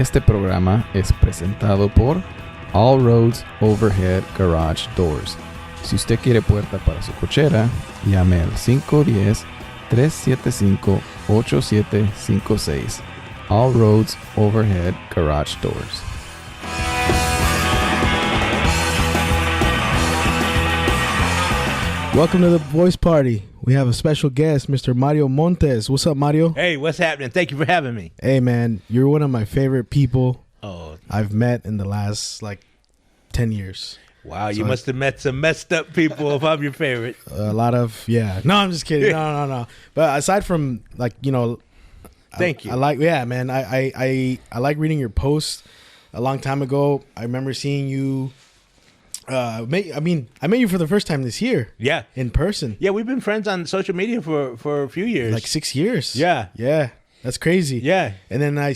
Este programa es presentado por All Roads Overhead Garage Doors. Si usted quiere puerta para su cochera, llame al 510-375-8756. All Roads Overhead Garage Doors. Welcome to the Voice Party. We have a special guest, Mr. Mario Montes. What's up, Mario? Hey, what's happening? Thank you for having me. Hey, man, you're one of my favorite people I've met in the last, 10 years. Wow, you must have met some messed up people if I'm your favorite. A lot of, yeah. No, I'm just kidding. No. But aside from, Thank you. I like, yeah, man, I like reading your posts. A long time ago, I remember seeing you. I met you for the first time this year. Yeah. In person. Yeah, we've been friends on social media for a few years. Like 6 years. Yeah. Yeah. That's crazy. Yeah. And then I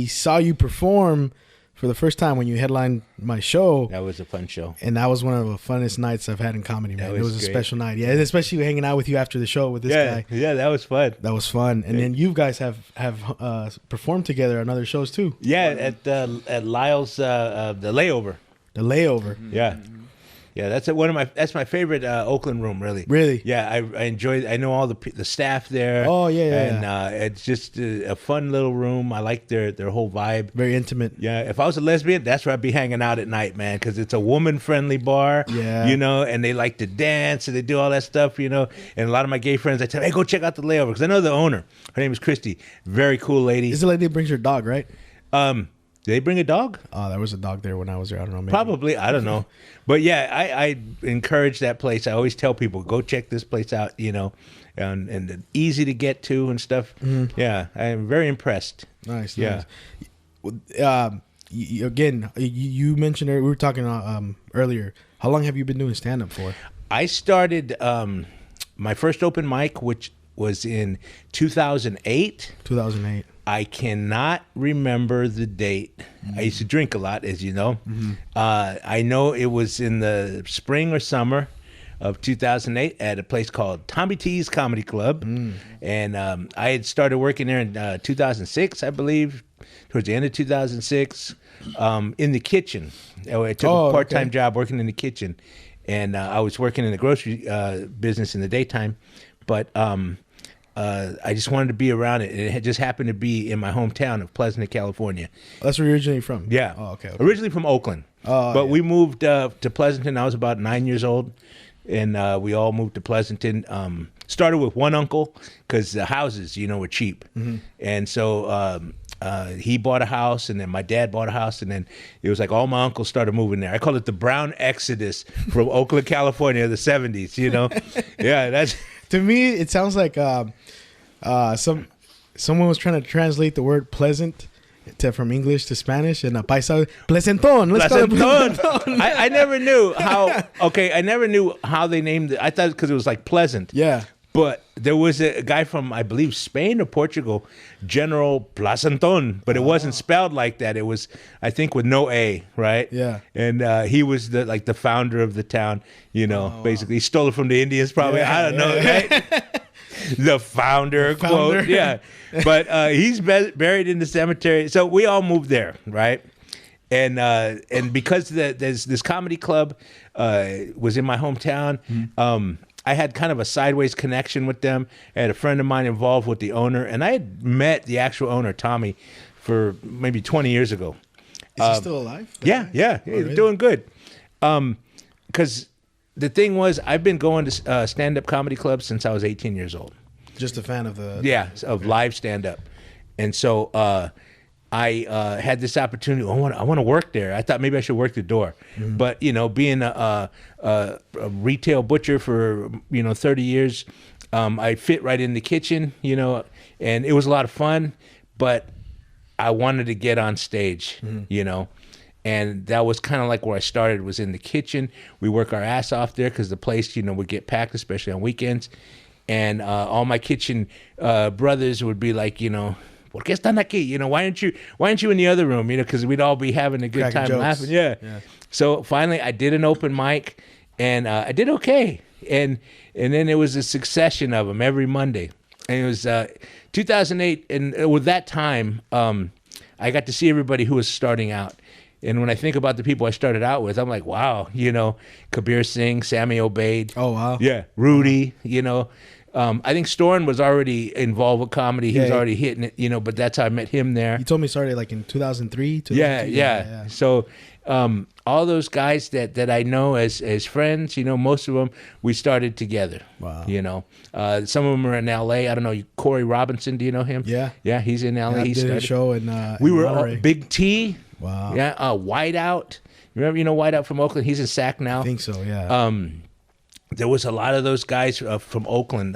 saw you perform for the first time when you headlined my show. That was a fun show. And that was one of the funnest nights I've had in comedy, man. It was a special night. Yeah, especially hanging out with you after the show with this guy. Yeah, that was fun. That was fun. And then you guys have performed together on other shows too. Yeah, at Lyle's the Layover. The Layover. Yeah. Yeah, that's my favorite Oakland room, really. Really? Yeah, I enjoy. I know all the staff there. Oh yeah. And it's just a fun little room. I like their whole vibe. Very intimate. Yeah, if I was a lesbian, that's where I'd be hanging out at night, man, because it's a woman-friendly bar. Yeah. And they like to dance and they do all that stuff, And a lot of my gay friends, I tell them, hey, go check out the Layover, because I know the owner. Her name is Christy. Very cool lady. This is the lady that brings her dog, right? Did they bring a dog? Oh, there was a dog there when I was there. I don't know. Maybe. Probably. I don't know. But yeah, I encourage that place. I always tell people, go check this place out, and easy to get to and stuff. Mm-hmm. Yeah, I'm very impressed. Nice. Yeah. You mentioned we were talking earlier. How long have you been doing stand-up for? I started my first open mic, which was in 2008. 2008. I cannot remember the date. Mm-hmm. I used to drink a lot, as you know. Mm-hmm. I know it was in the spring or summer of 2008 at a place called Tommy T's Comedy Club. Mm. And I had started working there in 2006, I believe, towards the end of 2006, in the kitchen. I took a part-time job working in the kitchen. And I was working in the grocery business in the daytime. But I just wanted to be around it, and it just happened to be in my hometown of Pleasanton, California. That's where you're originally from? Yeah. Oh, okay. Originally from Oakland. But we moved to Pleasanton. I was about 9 years old, and we all moved to Pleasanton. Started with one uncle, because the houses, were cheap. Mm-hmm. And so he bought a house, and then my dad bought a house, and then it was like all my uncles started moving there. I call it the Brown Exodus from Oakland, California, the 70s, Yeah, that's... To me, it sounds like someone was trying to translate the word pleasant from English to Spanish, and paisa pleasantón. Pleasantón. I never knew how. Okay, I never knew how they named it. I thought because it was like pleasant. Yeah. But there was a guy from, I believe, Spain or Portugal, General Pleasantón, but it wasn't spelled like that. It was, I think, with no A, right? Yeah. And he was the founder of the town, basically. He stole it from the Indians, probably. Yeah, I don't know, right? The founder, quote. Yeah. But he's buried in the cemetery. So we all moved there, right? And because there's this comedy club was in my hometown, I had kind of a sideways connection with them. I had a friend of mine involved with the owner, and I had met the actual owner, Tommy, for maybe 20 years ago. Is he still alive? Yeah. He's really? Doing good. Because the thing was, I've been going to stand-up comedy clubs since I was 18 years old. Just a fan of the... Yeah, of live stand-up. And so I had this opportunity. I want to work there. I thought maybe I should work the door. Mm-hmm. But, being a retail butcher for, 30 years, I fit right in the kitchen, and it was a lot of fun. But I wanted to get on stage, And that was kind of like where I started, was in the kitchen. We work our ass off there because the place, would get packed, especially on weekends. And all my kitchen brothers would be like, ¿por qué están aquí? Why aren't you in the other room? Because we'd all be having a good time laughing. Yeah. So finally I did an open mic, and I did okay. And then it was a succession of them every Monday. And it was 2008, and with that time, I got to see everybody who was starting out. And when I think about the people I started out with, I'm like, wow, Kabir Singh, Sammy Obeid. Oh, wow. Yeah, Rudy, I think Storm was already involved with comedy. He was already hitting it, but that's how I met him there. You told me started like in 2003. Yeah. So all those guys that I know as friends, most of them, we started together. Wow. Some of them are in L.A. I don't know, Corey Robinson, do you know him? Yeah. Yeah, he's in L.A. Yeah, He did started. a show in We were Monterey. Big T. Wow. Yeah, Whiteout. Remember, Whiteout from Oakland? He's in SAC now. I think so, yeah. There was a lot of those guys from Oakland,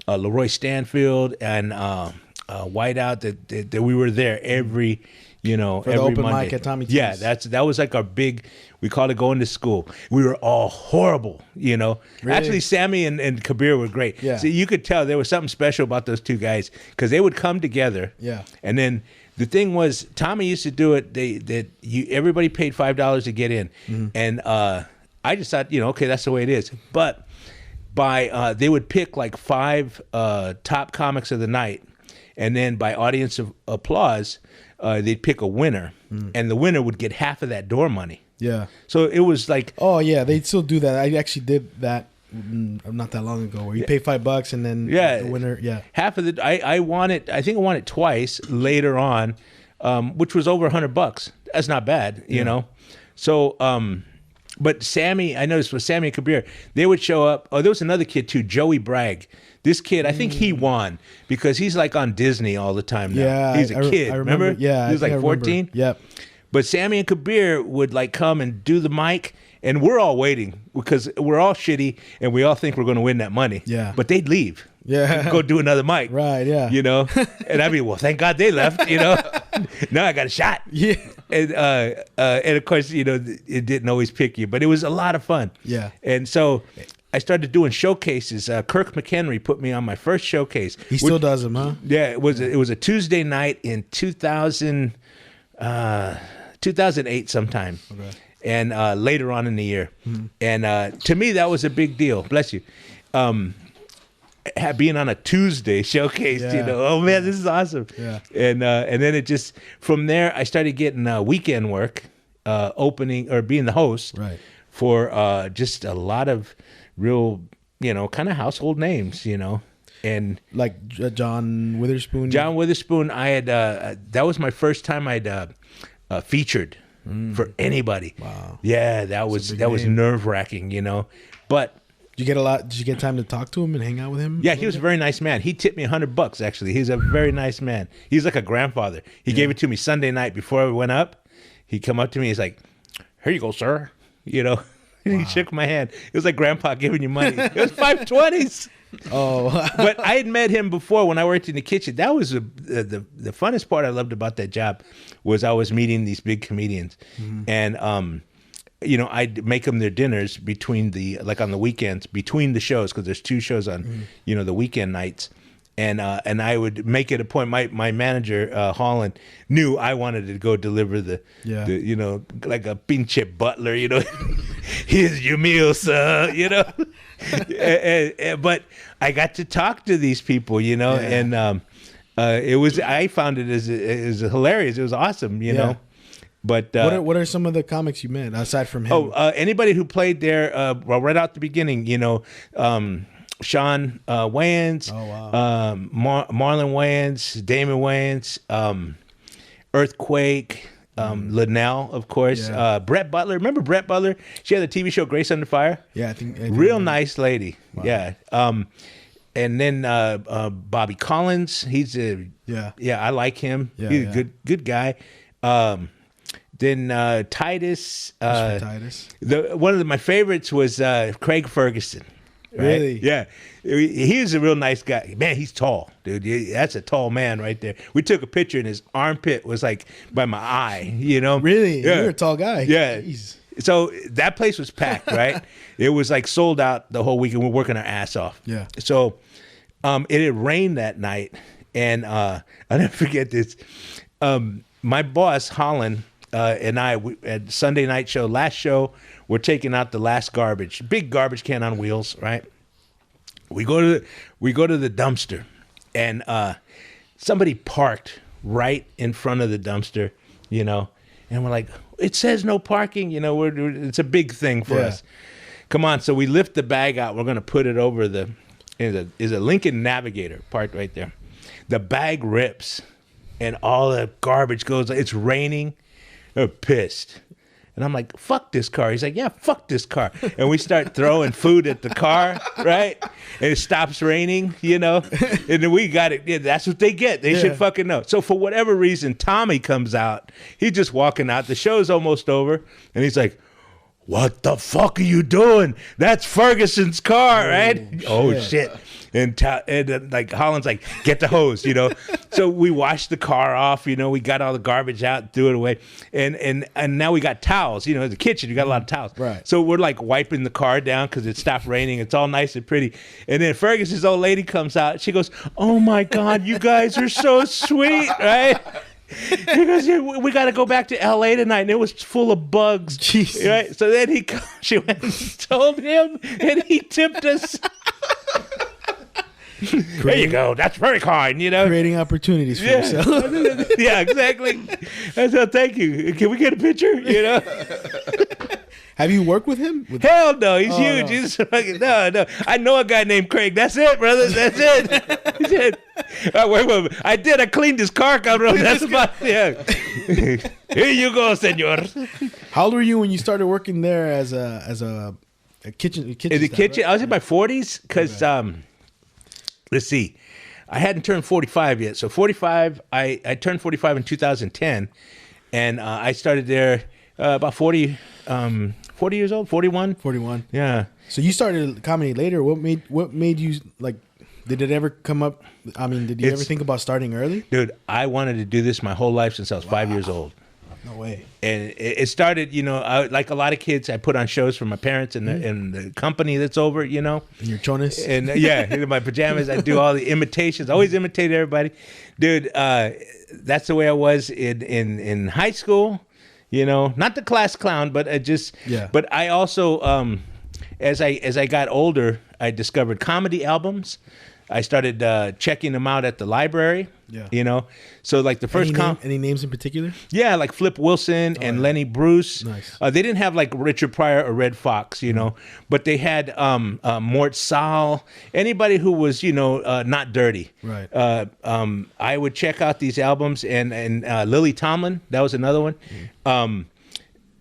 Leroy Stanfield and Whiteout that we were there every, For every the open Monday. mic at Tommy T's. Yeah, that was like our big. We called it going to school. We were all horrible, Really? Actually, Sammy and Kabir were great. Yeah. So you could tell there was something special about those two guys because they would come together. Yeah. And then the thing was, Tommy used to do it. Everybody paid $5 to get in, and I just thought, okay, that's the way it is. But they would pick like 5 top comics of the night, and then by audience of applause, they'd pick a winner, and the winner would get half of that door money. Yeah. So it was like, Oh, yeah, they still do that. I actually did that not that long ago, where you pay $5 and then the winner, half of the. I won it. I think I won it twice later on, which was over $100. That's not bad, So, but Sammy, I noticed with Sammy and Kabir, they would show up. Oh, there was another kid too, Joey Bragg. This kid, I think he won because he's like on Disney all the time now. Yeah, He's a kid. I remember. Yeah, he was I like think I 14. Yep. But Sammy and Kabir would like come and do the mic, and we're all waiting because we're all shitty and we all think we're going to win that money. Yeah. But they'd leave. Yeah. And go do another mic. Right, yeah. And I mean, well, thank God they left, Now I got a shot. Yeah. And of course, it didn't always pick you, but it was a lot of fun. Yeah. And so I started doing showcases. Kirk McHenry put me on my first showcase. He still does them, huh? Yeah, it was a Tuesday night in 2008 sometime. Okay. And later on in the year. And to me, that was a big deal. Bless you. Being on a Tuesday showcase, Yeah. oh man, this is awesome. Yeah. And then it just, from there, I started getting weekend work, opening or being the host Right. for just a lot of real, kind of household names, and Like John Witherspoon. John Witherspoon, I had that was my first time I'd featured for anybody. Wow. Yeah, that was big was name. nerve-wracking, but Did you get time to talk to him and hang out with him? yeah, he was a very nice man. He tipped me $100 actually. He's a very nice man. He's like a grandfather. He gave it to me Sunday night before we went up. He come up to me, he's like, "Here you go, sir." And he shook my hand. It was like grandpa giving you money. It was 520s. Oh. But I had met him before when I worked in the kitchen. That was the funnest part I loved about that job was I was meeting these big comedians. And I'd make them their dinners between on the weekends between the shows, because there's 2 shows on the weekend nights. And I would make it a point. My manager Holland knew I wanted to go deliver the like a pinche butler, here's your meal, sir, but I got to talk to these people, and I found it as hilarious. It was awesome, know. But what are some of the comics you met aside from him? Anybody who played there, right out the beginning, Sean Wayans, Marlon Wayans, Damon Wayans, Earthquake, Linnell, of course, Brett Butler. Remember Brett Butler? She had the TV show Grace Under Fire. Yeah, I think real nice lady. Wow. Yeah. And then Bobby Collins. He's I like him. Yeah, he's a good guy. Then Titus. Titus. One of my favorites was Craig Ferguson. Right? Really? Yeah. He's a real nice guy. Man, he's tall, dude. That's a tall man right there. We took a picture and his armpit was like by my eye, Really? Yeah. You're a tall guy. Yeah. Jeez. So that place was packed, right? It was like sold out the whole weekend. We're working our ass off. Yeah. So it had rained that night. And I'll never forget this. My boss, Holland, and I at Sunday night show, last show, we're taking out the last garbage, big garbage can on wheels, right? We go to the dumpster, and somebody parked right in front of the dumpster, you know. And we're like, it says no parking, you know. It's a big thing for us. Come on, so we lift the bag out. We're gonna put it over is a Lincoln Navigator parked right there. The bag rips, and all the garbage goes. It's raining. I'm pissed. And I'm like, fuck this car. He's like, yeah, fuck this car. And we start throwing food at the car, right? And it stops raining, you know? And then we got it. Yeah, that's what they get. They should fucking know. So for whatever reason, Tommy comes out. He's just walking out. The show's almost over. And he's like, what the fuck are you doing? That's Ferguson's car, right? Oh, shit. And like Holland's like, get the hose, you know. So we washed the car off, you know. We got all the garbage out, threw it away, and now we got towels, you know. In the kitchen, you got a lot of towels, right? So we're like wiping the car down because it stopped raining. It's all nice and pretty. And then Ferguson's old lady comes out. She goes, "Oh my God, you guys are so sweet, right?" He goes, we got to go back to L.A. tonight, and it was full of bugs. Jesus. Right? So then she went and told him, and he tipped us. There you go. That's very kind, you know. Creating opportunities for yourself. Yeah, exactly. I said, thank you. Can we get a picture? You know. Have you worked with him? Hell no. He's huge. No. He's fucking no. I know a guy named Craig. That's it, brother. That's it. He said, wait. I did. I cleaned his car cover up. That's about Here you go, senor. How old were you when you started working there as a kitchen? In the staff, kitchen, right? I was in my 40s because let's see, I hadn't turned 45 yet. So 45, I turned 45 in 2010, and I started there about 40 years old, 41. 41. Yeah. So you started comedy later. What made you like? Did it ever come up? I mean, did you ever think about starting early? Dude, I wanted to do this my whole life since I was 5 years old. No way. And it started, you know, like a lot of kids, I put on shows for my parents and the company that's over, you know. And your chonis. And in my pajamas, I do all the imitations. I always imitate everybody. Dude, that's the way I was in high school, you know. Not the class clown, but But I also, as I got older, I discovered comedy albums. I started checking them out at the library. Yeah. You know, so like the first any names in particular? Yeah, like Flip Wilson and Lenny Bruce. Nice. They didn't have like Richard Pryor or Red Fox, you know, but they had Mort Saul, anybody who was, you know, not dirty. Right. I would check out these albums and Lily Tomlin, that was another one.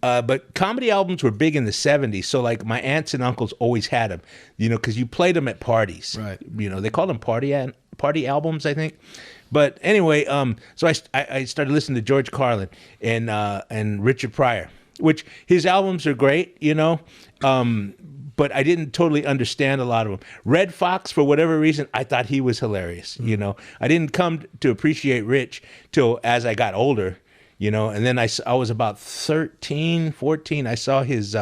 But comedy albums were big in the 70s. So like my aunts and uncles always had them, you know, because you played them at parties. Right. You know, they called them party albums, I think. But anyway, so I started listening to George Carlin and Richard Pryor, which his albums are great, you know. But I didn't totally understand a lot of them. Red Fox, for whatever reason, I thought he was hilarious, you know. I didn't come to appreciate Rich till as I got older. You know, and then I was about 13, 14. I saw his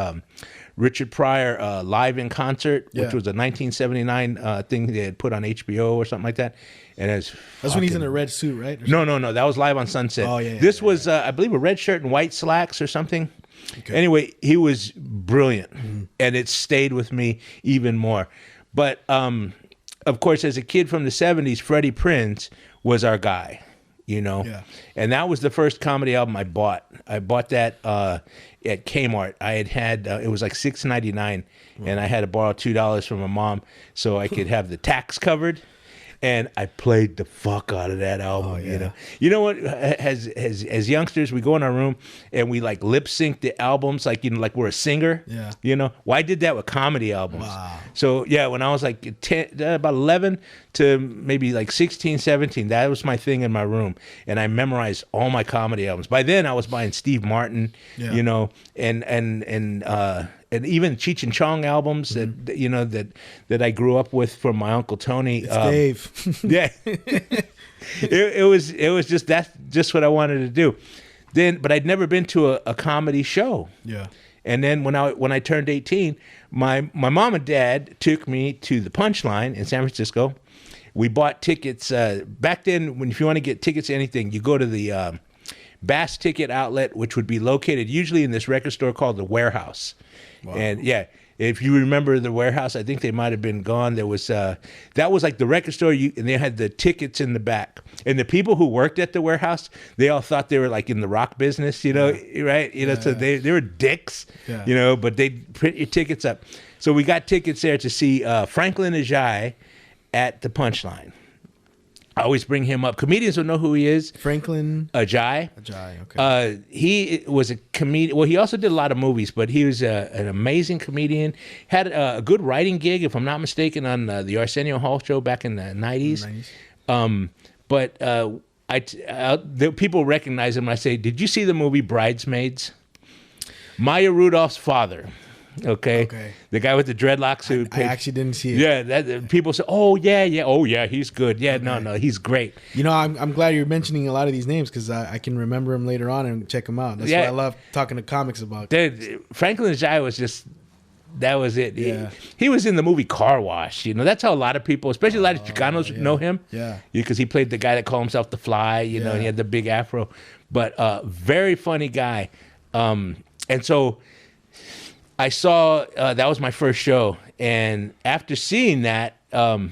Richard Pryor live in concert, which was a 1979 thing they had put on HBO or something like that. And that's when he's in a red suit, right? No. That was live on Sunset. Oh, yeah. This was, I believe, a red shirt and white slacks or something. Okay. Anyway, he was brilliant, and it stayed with me even more. But, of course, as a kid from the 70s, Freddie Prinze was our guy. You know, and that was the first comedy album I bought. I bought that at Kmart. I had it was like $6.99, and I had to borrow $2 from my mom so I could have the tax covered. And I played the fuck out of that album. You know what? As youngsters, we go in our room and we like lip sync the albums, like, you know, like we're a singer. Yeah. You know, well, I did that with comedy albums. Wow. So yeah, when I was like about 11 to maybe like 16, 17, that was my thing in my room, and I memorized all my comedy albums. By then, I was buying Steve Martin, you know, and even Cheech and Chong albums that you know that I grew up with from my Uncle Tony. It's Dave. Yeah, it was just what I wanted to do. But I'd never been to a comedy show. Yeah. And then when I turned 18, my mom and dad took me to the Punchline in San Francisco. We bought tickets back then. If you want to get tickets to anything, you go to the Bass Ticket Outlet, which would be located usually in this record store called the Warehouse. Wow. And yeah, If you remember the warehouse, I think they might have been gone. There was that was like the record store, and they had the tickets in the back. And the people who worked at the warehouse, they all thought they were like in the rock business, right? So they were dicks, but they'd print your tickets up. So we got tickets there to see Franklin Ajayi at the Punchline. I always bring him up. Comedians don't know who he is. Franklin Ajayi. Okay. He was a comedian. Well, he also did a lot of movies, but he was an amazing comedian. Had a good writing gig, if I'm not mistaken, on the Arsenio Hall show back in the 90s. The people recognize him. I say, did you see the movie Bridesmaids? Maya Rudolph's father. Okay. The guy with the dreadlocks who I actually didn't see it. Yeah, people say, "Oh yeah, he's good." Yeah, okay. No, he's great. I'm glad you're mentioning a lot of these names because I can remember them later on and check them out. That's what I love talking to comics about. Franklin Ajayi was just that was it. Yeah. He was in the movie Car Wash. That's how a lot of people, especially a lot of Chicanos, know him. Yeah, because he played the guy that called himself the Fly. And he had the big afro, but very funny guy. And so. I saw that was my first show, and after seeing that, I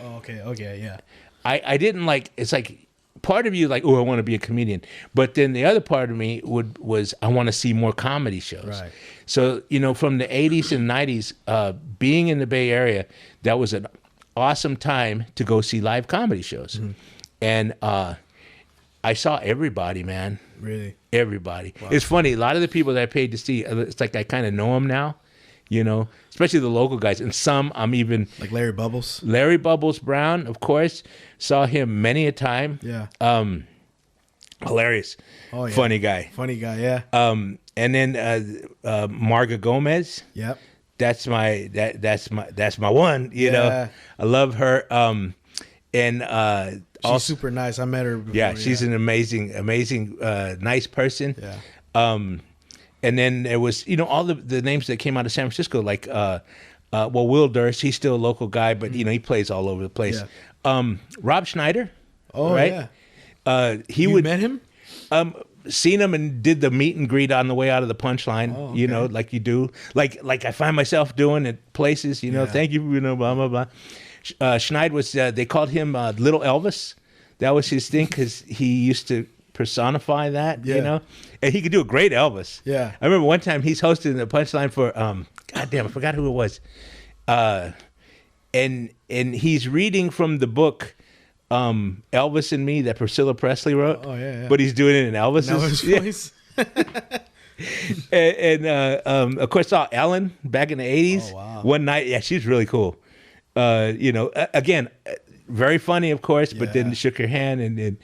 didn't like. It's like part of you like, oh, I want to be a comedian, but then the other part of me was I want to see more comedy shows. Right. So from the 80s and 90s, being in the Bay Area, that was an awesome time to go see live comedy shows, and I saw everybody, man. Really, everybody. Wow. It's funny. A lot of the people that I paid to see, it's like I kind of know them now. Especially the local guys. And some I'm even... Like Larry Bubbles? Larry Bubbles Brown, of course. Saw him many a time. Yeah. Hilarious. Oh, yeah. Funny guy, yeah. And then Marga Gomez. Yep. That's my one, I love her. And she's super nice. I met her before. Yeah, she's an amazing, nice person. Yeah. And then there was, all the names that came out of San Francisco, like, Will Durst, he's still a local guy, but, he plays all over the place. Yeah. Rob Schneider. Oh, right? Yeah. You met him? Seen him and did the meet and greet on the way out of the Punchline, like you do. Like I find myself doing at places, thank you, blah, blah, blah. Schneider was, they called him Little Elvis. That was his thing because he used to personify that, and he could do a great Elvis. Yeah, I remember one time he's hosting the Punchline for goddamn, I forgot who it was, and he's reading from the book Elvis and Me that Priscilla Presley wrote. Oh yeah. But he's doing it in Elvis's voice. and of course saw Ellen back in the 80s. Oh, wow. One night. Yeah, she's really cool. Again, very funny, of course, but then shook her hand and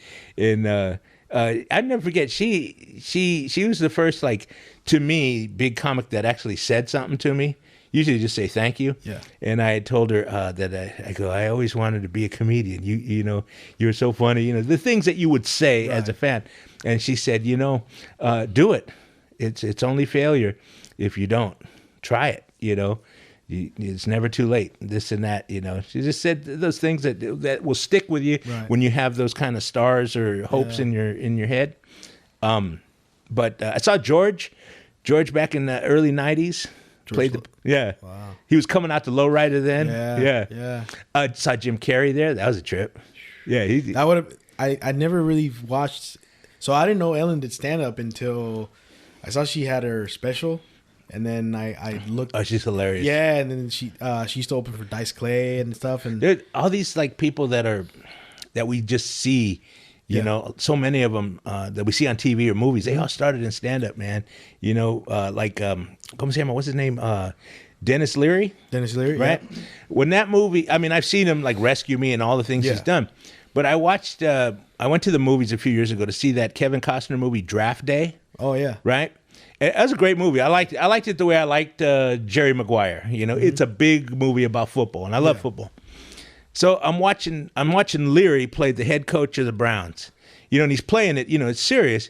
I never forget. She was the first, like, to me, big comic that actually said something to me. Usually just say thank you. Yeah. And I told her that I always wanted to be a comedian. You were so funny. The things that you would say as a fan. And she said, do it. It's only failure if you don't. Try it. It's never too late. This and that. She just said those things that will stick with you when you have those kind of stars or hopes in your head. But I saw George back in the early 90s. Wow. He was coming out to Lowrider then. Yeah. I saw Jim Carrey there. That was a trip. Yeah, that would have. I never really watched, so I didn't know Ellen did stand up until I saw she had her special, and then I looked. Oh, she's hilarious. Yeah, and then she used to open for Dice Clay and stuff, and there all these like people that we just see. So many of them that we see on TV or movies, they all started in stand-up, man. Like, ¿cómo se llama? What's his name? Dennis Leary. Dennis Leary, right? Yeah. When that movie, I mean, I've seen him like Rescue Me and all the things he's done. But I went to the movies a few years ago to see that Kevin Costner movie, Draft Day. Oh, yeah. Right? And that was a great movie. I liked it the way I liked Jerry Maguire. It's a big movie about football, and I love football. So I'm watching Leary play the head coach of the Browns, and he's playing it, it's serious.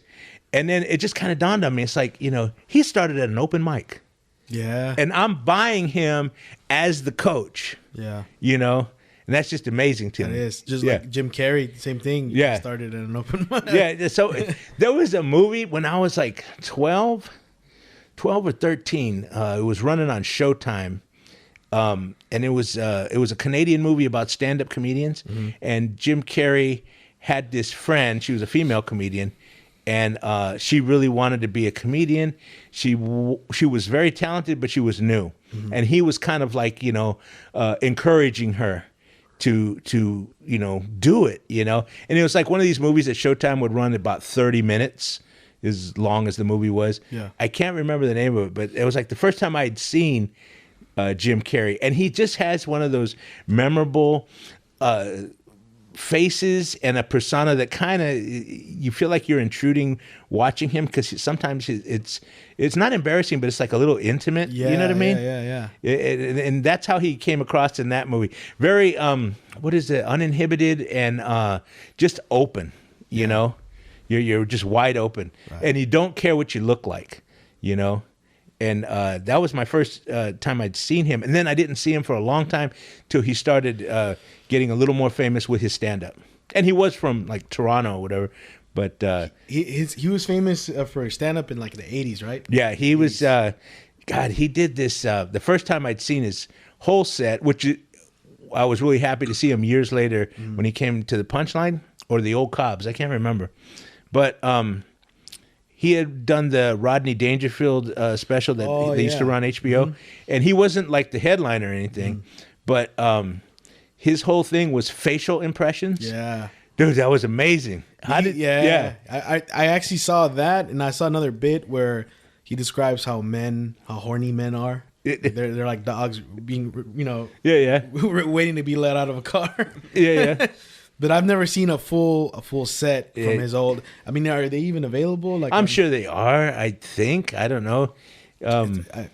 And then it just kind of dawned on me. It's like, he started at an open mic. Yeah. And I'm buying him as the coach. Yeah. And that's just amazing to me. It is. Just like Jim Carrey, same thing. Yeah. Started at an open mic. Yeah. So there was a movie when I was like 12 or 13. It was running on Showtime. and it was a Canadian movie about stand-up comedians, and Jim Carrey had this friend. She was a female comedian, and she really wanted to be a comedian. She was very talented, but she was new, and he was kind of like encouraging her to do it, and it was like one of these movies that Showtime would run about 30 minutes, as long as the movie was. Yeah. I can't remember the name of it, but it was like the first time I had seen Jim Carrey, and he just has one of those memorable faces and a persona that kind of, you feel like you're intruding watching him, because sometimes it's not embarrassing, but it's like a little intimate. Yeah, you know what I mean? Yeah. And that's how he came across in that movie. Very uninhibited and just open. You know, you're just wide open, and you don't care what you look like. And that was my first time I'd seen him. And then I didn't see him for a long time till he started getting a little more famous with his stand-up. And he was from like Toronto or whatever. But he was famous for stand-up in like the 80s, right? yeah, he was. God, he did this. The first time I'd seen his whole set, which I was really happy to see him years later when he came to the Punchline or the Old Cobbs. I can't remember. But he had done the Rodney Dangerfield special that they used to run on HBO, and he wasn't like the headliner or anything, but his whole thing was facial impressions. Yeah, dude, that was amazing. I actually saw that, and I saw another bit where he describes how horny men are. They're like dogs being, waiting to be let out of a car. Yeah. But I've never seen a full set from his old. I mean, are they even available? Like, I'm sure they are. I think. I don't know.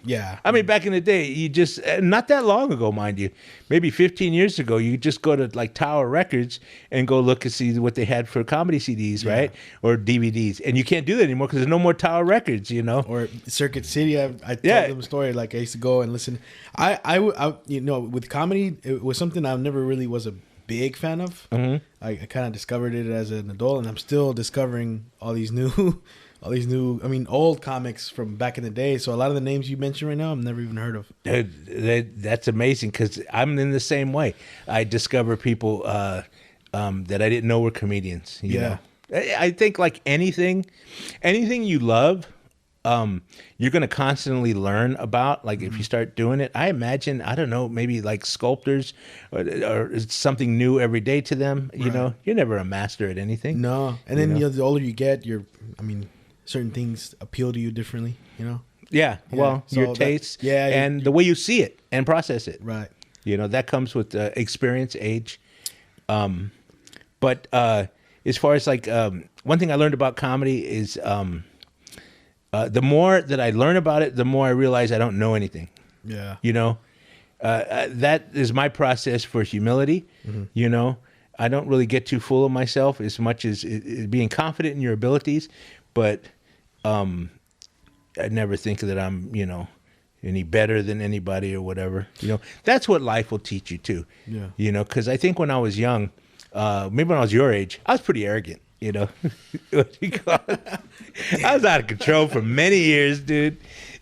Yeah. I mean, back in the day, you just not that long ago, mind you, maybe 15 years ago, you just go to like Tower Records and go look and see what they had for comedy CDs, right, or DVDs, and you can't do that anymore because there's no more Tower Records, Or Circuit City. I told them a story. Like I used to go and listen. I with comedy, it was something I never really was a big fan of. I kind of discovered it as an adult, and I'm still discovering all these new, old comics from back in the day. So a lot of the names you mentioned right now, I've never even heard of. Dude, that's amazing, because I'm in the same way. I discover people that I didn't know were comedians. You know? I think like anything you love, you're going to constantly learn about, like if you start doing it. I imagine, I don't know, maybe like sculptors or it's something new every day to them. You're never a master at anything. No. And then the older you get, certain things appeal to you differently, Yeah. Well, so your tastes and the way you see it and process it. Right. That comes with experience, age. But as far as like, one thing I learned about comedy is, the more that I learn about it, the more I realize I don't know anything. Yeah. That is my process for humility. I don't really get too full of myself as much as being confident in your abilities, but I never think that I'm, any better than anybody or whatever. That's what life will teach you too. Yeah. Because I think when I was young, maybe when I was your age, I was pretty arrogant. What you call it? I was out of control for many years, dude.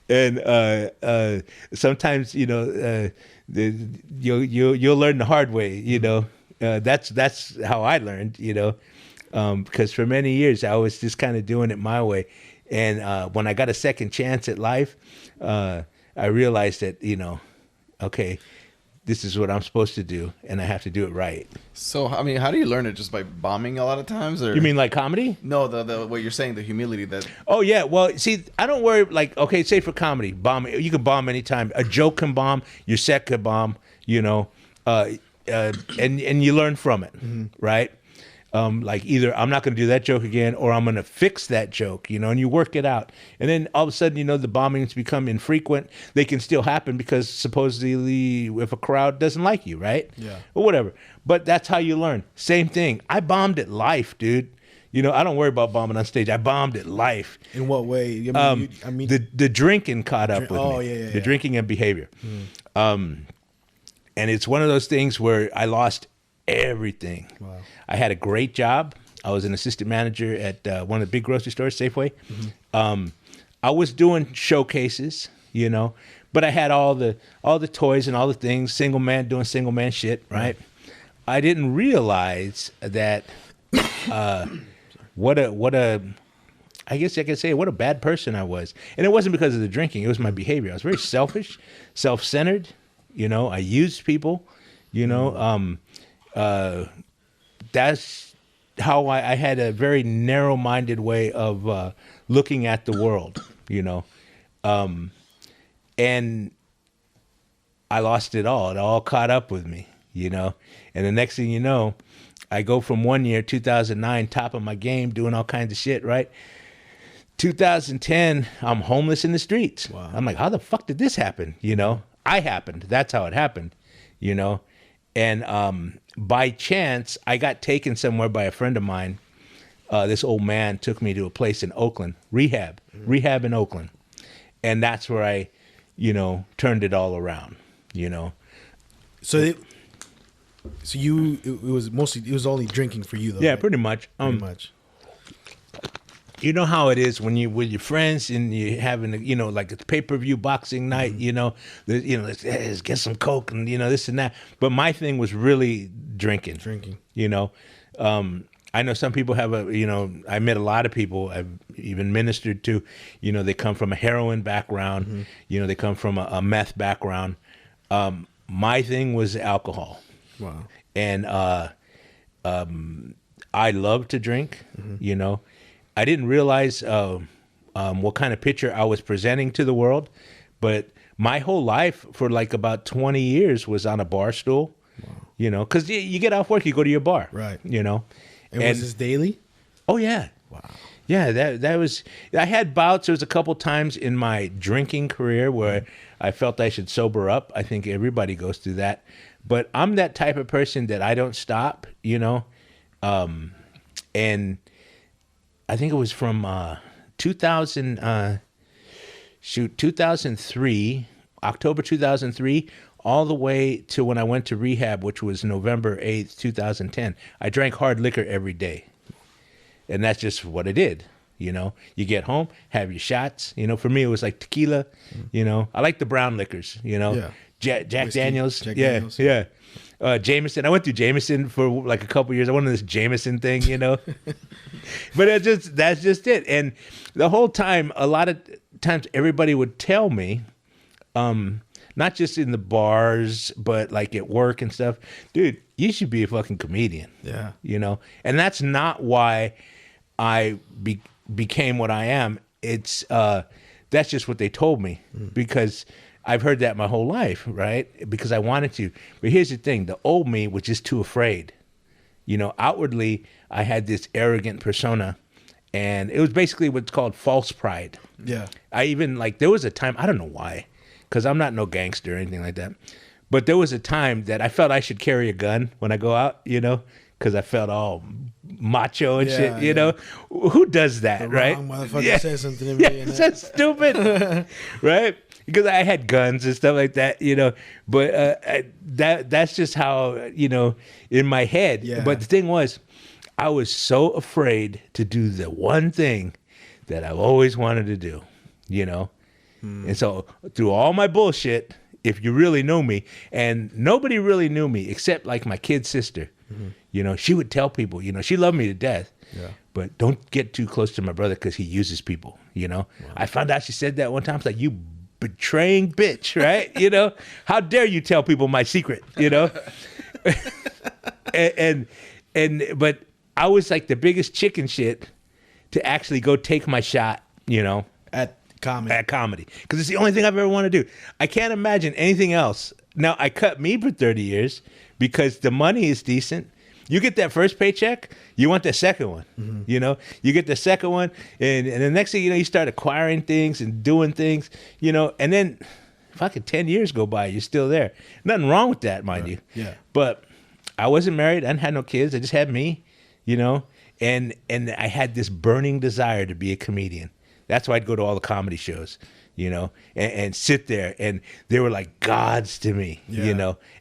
And sometimes, you'll learn the hard way. That's how I learned. Because for many years I was just kind of doing it my way. And when I got a second chance at life, I realized that okay, this is what I'm supposed to do, and I have to do it right. So, I mean, how do you learn it? Just by bombing a lot of times? Or? You mean like comedy? No, the what you're saying, the humility that... Oh, yeah. Well, see, I don't worry, like, okay, say for comedy, bomb. You can bomb anytime. A joke can bomb. Your set can bomb, and you learn from it, right? Like either I'm not going to do that joke again, or I'm going to fix that joke, and you work it out. And then all of a sudden, the bombings become infrequent. They can still happen because supposedly if a crowd doesn't like you, right? Yeah. Or whatever. But that's how you learn. Same thing. I bombed at life, dude. I don't worry about bombing on stage. I bombed at life. In what way? The drinking caught up with me. Oh, yeah. The drinking and behavior. And it's one of those things where I lost everything. Wow. I had a great job. I was an assistant manager at one of the big grocery stores, Safeway. I was doing showcases, but I had all the toys and all the things, single man doing single man shit, right? I didn't realize that what a I guess I could say what a bad person I was. And it wasn't because of the drinking, it was my behavior. I was very selfish, self-centered, I used people, that's how I had a very narrow-minded way of looking at the world, and I lost it all. It all caught up with me, and the next thing you know, I go from one year, 2009, top of my game, doing all kinds of shit, right? 2010, I'm homeless in the streets. Wow. I'm like, how the fuck did this happen? I happened. That's how it happened, And by chance, I got taken somewhere by a friend of mine. This old man took me to a place in Oakland, rehab in Oakland. And that's where I, turned it all around, So it was only drinking for you though. Yeah, right? pretty much. Pretty much. You know how it is when you with your friends and you having like it's pay-per-view boxing night, let's get some Coke and this and that. But my thing was really drinking. I know some people have I met a lot of people I've even ministered to, they come from a heroin background, they come from a meth background. My thing was alcohol. Wow. And I love to drink, I didn't realize what kind of picture I was presenting to the world, but my whole life for like about 20 years was on a bar stool, because you get off work, you go to your bar, right? And was this daily? Oh yeah, wow. Yeah, that was. I had bouts. There was a couple times in my drinking career where I felt I should sober up. I think everybody goes through that, but I'm that type of person that I don't stop, and I think it was from 2003, October 2003, all the way to when I went to rehab, which was November 8th, 2010. I drank hard liquor every day. And that's just what I did. You get home, have your shots. For me, it was like tequila. I like the brown liquors, Yeah. Jack Whiskey, Daniels. Jack Yeah, Daniels. yeah. Jameson. I went through Jameson for like a couple years. I went on this Jameson thing, But that's just it. And the whole time, a lot of times everybody would tell me, not just in the bars, but like at work and stuff, dude, you should be a fucking comedian. Yeah. And that's not why I became what I am. It's that's just what they told me because I've heard that my whole life, right? Because I wanted to. But here's the thing. The old me was just too afraid. Outwardly, I had this arrogant persona. And it was basically what's called false pride. Yeah. I even, there was a time, I don't know why, because I'm not no gangster or anything like that. But there was a time that I felt I should carry a gun when I go out, because I felt all macho and shit, Who does that, The right? wrong motherfucker said something to me. Yeah, that's stupid, right? Because I had guns and stuff like that, But that's just how, in my head. Yeah. But the thing was, I was so afraid to do the one thing that I've always wanted to do, And so through all my bullshit, if you really know me, and nobody really knew me except like my kid sister, she would tell people, she loved me to death, but don't get too close to my brother because he uses people, Wow. I found out she said that one time. It's like, you betraying bitch, right? How dare you tell people my secret, but I was like the biggest chicken shit to actually go take my shot, At comedy. Because it's the only thing I've ever wanted to do. I can't imagine anything else. Now, I cut me for 30 years because the money is decent. You get that first paycheck, you want the second one. You get the second one, and the next thing you know, you start acquiring things and doing things, and then fucking 10 years go by, you're still there. Nothing wrong with that, mind you. Yeah. But I wasn't married. I hadn't had no kids. I just had me, and I had this burning desire to be a comedian. That's why I'd go to all the comedy shows, and sit there, and they were like gods to me,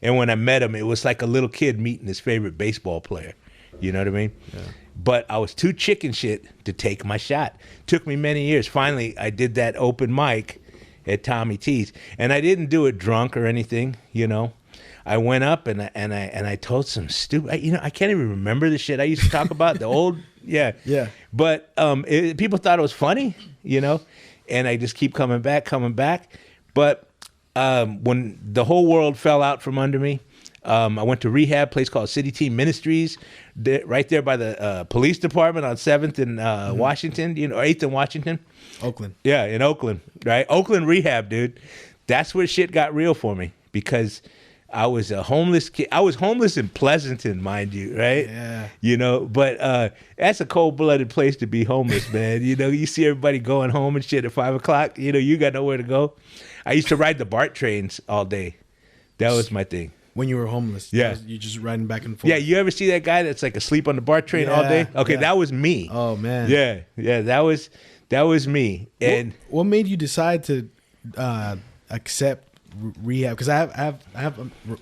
And when I met them, it was like a little kid meeting his favorite baseball player. You know what I mean? Yeah. But I was too chicken shit to take my shot. Took me many years. Finally, I did that open mic, at Tommy T's, and I didn't do it drunk or anything, you know. I went up and I told some stupid, I can't even remember the shit I used to talk about, the old, yeah. But people thought it was funny, you know, and I just keep coming back. But when the whole world fell out from under me, I went to rehab, place called City Team Ministries, right there by the police department on 7th and Washington, you know, 8th and Washington. Oakland. Yeah, in Oakland, right? Oakland rehab, dude. That's where shit got real for me because I was a homeless kid. I was homeless in Pleasanton, mind you, right? Yeah. You know, but that's a cold-blooded place to be homeless, man. You know, you see everybody going home and shit at 5 o'clock. You know, you got nowhere to go. I used to ride the BART trains all day. That was my thing. When you were homeless, yeah, you just riding back and forth. Yeah, you ever see that guy that's like asleep on the BART train all day? Okay, that was me. Oh man. Yeah, that was me. And what made you decide to accept rehab? Because I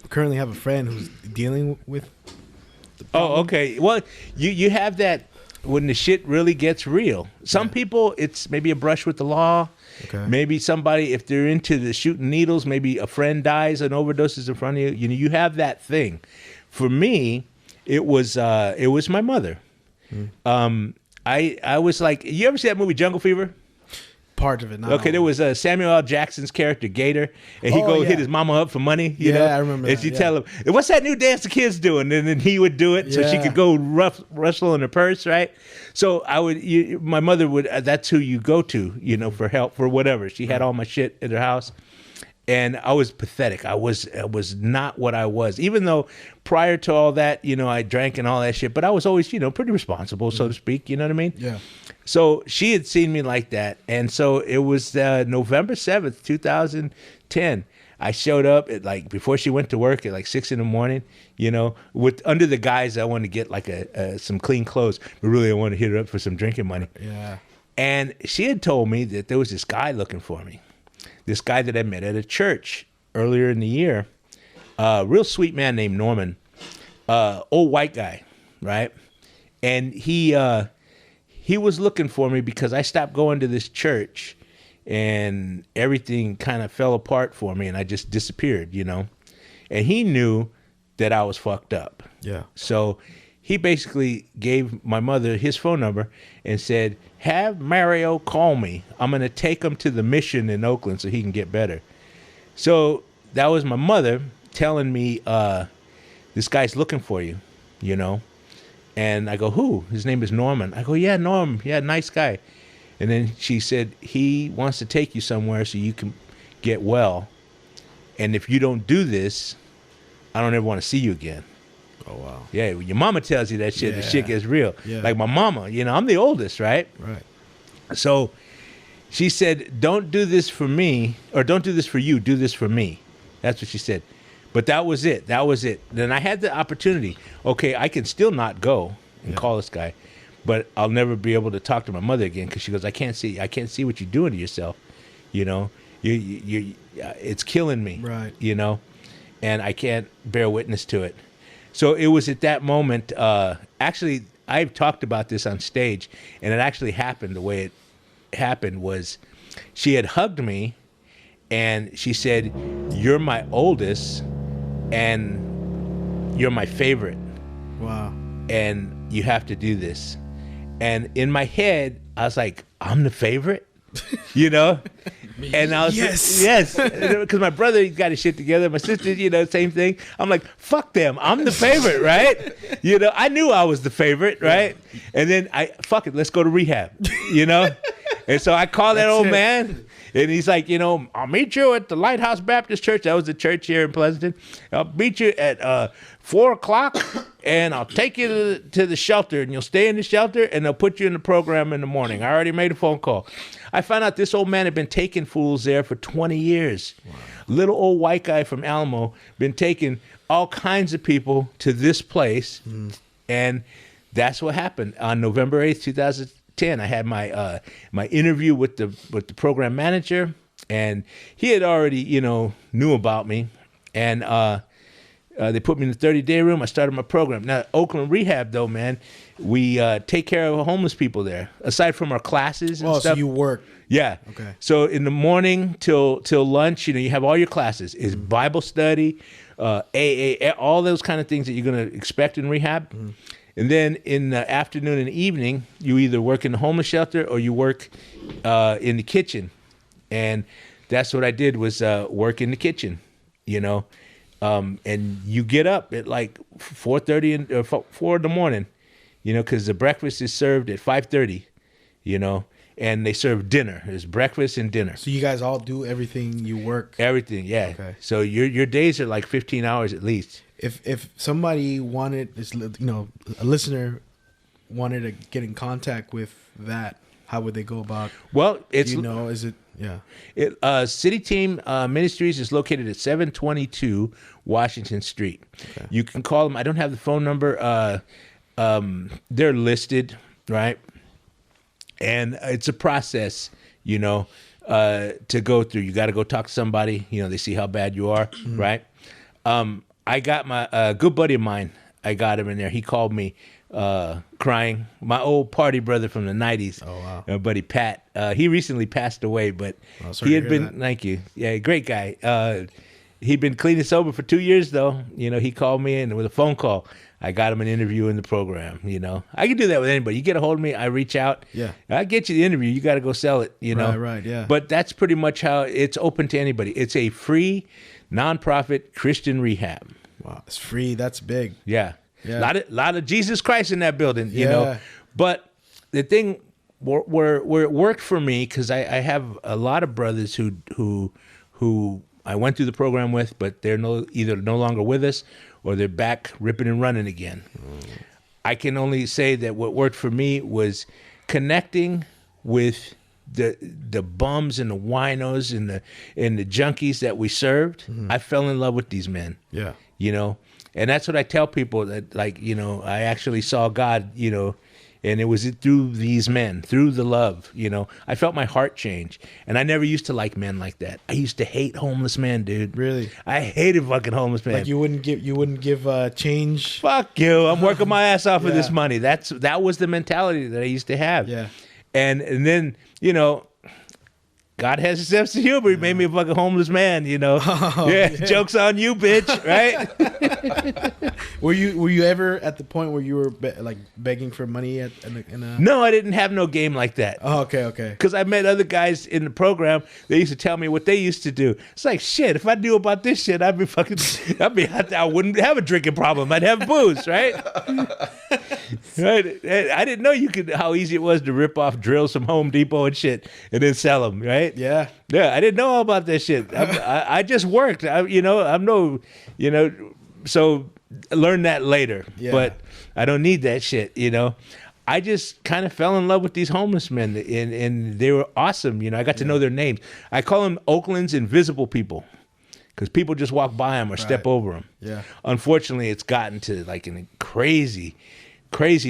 currently have a friend who's dealing with the problem. Oh, okay. Well, you have that when the shit really gets real. Some people, it's maybe a brush with the law. Okay. Maybe somebody, if they're into the shooting needles, maybe a friend dies and overdoses in front of you. You know, you have that thing. For me, it was my mother. I was like, you ever see that movie Jungle Fever? Part of it. No. Okay, there was Samuel L. Jackson's character Gator, and he hit his mama up for money. You know? I remember. And she tell him, "What's that new dance the kids doing?" And then he would do it so she could go rustle in her purse, right? So my mother would. That's who you go to, you know, for help for whatever. She had all my shit in her house, and I was pathetic. I was not what I was, even though prior to all that, you know, I drank and all that shit. But I was always, you know, pretty responsible, so to speak. You know what I mean? Yeah. So she had seen me like that. And so it was November 7th, 2010. I showed up at before she went to work at 6 a.m, you know, under the guise I wanted to get some clean clothes, but really I wanted to hit her up for some drinking money. Yeah. And she had told me that there was this guy looking for me, this guy that I met at a church earlier in the year, real sweet man named Norman, old white guy, right? And he was looking for me because I stopped going to this church and everything kind of fell apart for me and I just disappeared, you know? And he knew that I was fucked up. Yeah. So he basically gave my mother his phone number and said, have Mario call me. I'm going to take him to the mission in Oakland so he can get better. So that was my mother telling me, this guy's looking for you, you know? And I go, who? His name is Norman. I go, yeah, Norm. Yeah, nice guy. And then she said, he wants to take you somewhere so you can get well. And if you don't do this, I don't ever want to see you again. Oh, wow. Yeah, when your mama tells you that shit, the shit gets real. Yeah. Like my mama, you know, I'm the oldest, right? Right. So she said, don't do this for me, or don't do this for you, do this for me. That's what she said. But that was it. Then I had the opportunity. Okay, I can still not go and call this guy, but I'll never be able to talk to my mother again because she goes, I can't see what you're doing to yourself. You know, you it's killing me. Right. You know, and I can't bear witness to it. So it was at that moment. Actually, I've talked about this on stage, and it actually happened. The way it happened was, she had hugged me, and she said, "You're my oldest, and you're my favorite. Wow. And you have to do this." And in my head, I was like, I'm the favorite, you know? And I was yes, because my brother got his shit together. My sister, you know, same thing. I'm like, fuck them. I'm the favorite, right? You know, I knew I was the favorite, right? And then fuck it, let's go to rehab, you know? And so I called that old man. And he's like, you know, I'll meet you at the Lighthouse Baptist Church. That was the church here in Pleasanton. I'll meet you at 4:00, and I'll take you to the shelter, and you'll stay in the shelter, and they'll put you in the program in the morning. I already made a phone call. I found out this old man had been taking fools there for 20 years. Wow. Little old white guy from Alamo, been taking all kinds of people to this place, and that's what happened on November 8th, 2010. I had my my interview with the program manager, and he had already, you know, knew about me, and they put me in the 30-day room. I started my program. Now, Oakland Rehab, though, man, we take care of homeless people there. Aside from our classes and stuff. So you work. Yeah. Okay. So in the morning till lunch, you have all your classes. It's Bible study, AA, all those kind of things that you're going to expect in rehab. And then in the afternoon and evening, you either work in the homeless shelter or you work in the kitchen. And that's what I did was work in the kitchen, and you get up at like 4:30 or 4 in the morning, because the breakfast is served at 5:30, and they serve dinner. There's breakfast and dinner. So you guys all do everything, you work? Everything, yeah. Okay. So your days are like 15 hours at least. If somebody wanted, a listener wanted to get in contact with that, how would they go about? Well, it's is it City Team Ministries is located at 722 Washington Street. Okay. You can call them. I don't have the phone number. They're listed, right? And it's a process, to go through. You got to go talk to somebody. They see how bad you are, right? I got my good buddy of mine. I got him in there. He called me crying. My old party brother from the 90s. Oh, wow. My buddy Pat. He recently passed away, but he had been, thank you. Yeah, great guy. He'd been clean and sober for 2 years, though. He called me in with a phone call. I got him an interview in the program, I can do that with anybody. You get a hold of me, I reach out. Yeah. I get you the interview. You got to go sell it, Right, yeah. But that's pretty much how it's open to anybody. It's a free, nonprofit Christian rehab. Wow, it's free. That's big. Yeah. Yeah. Lot of Jesus Christ in that building, But the thing where it worked for me, because I have a lot of brothers who I went through the program with, but they're either no longer with us or they're back ripping and running again. I can only say that what worked for me was connecting with the bums and the winos and the junkies that we served. I fell in love with these men. Yeah. And that's what I tell people, that I actually saw God, and it was through these men, through the love, I felt my heart change. And I never used to like men like that. I used to hate homeless men, dude. Really? I hated fucking homeless men. Like you wouldn't give change? Fuck you. I'm working my ass off of this money. That was the mentality that I used to have. Yeah. And then, God has a sense of humor. He made me a fucking homeless man, Joke's on you, bitch, right? Were you ever at the point where you were begging for money in a... No, I didn't have no game like that. Oh, okay. Because I met other guys in the program. They used to tell me what they used to do. It's like, shit, if I knew about this shit, I wouldn't have a drinking problem. I'd have booze, right? Right? I didn't know how easy it was to rip off drills from Home Depot and shit and then sell them, right? Yeah. I didn't know all about that shit. I just worked. So I learned that later. Yeah. But I don't need that shit, I just kind of fell in love with these homeless men, and they were awesome. I got to know their names. I call them Oakland's invisible people, because people just walk by them or step over them. Yeah. Unfortunately, it's gotten to in crazy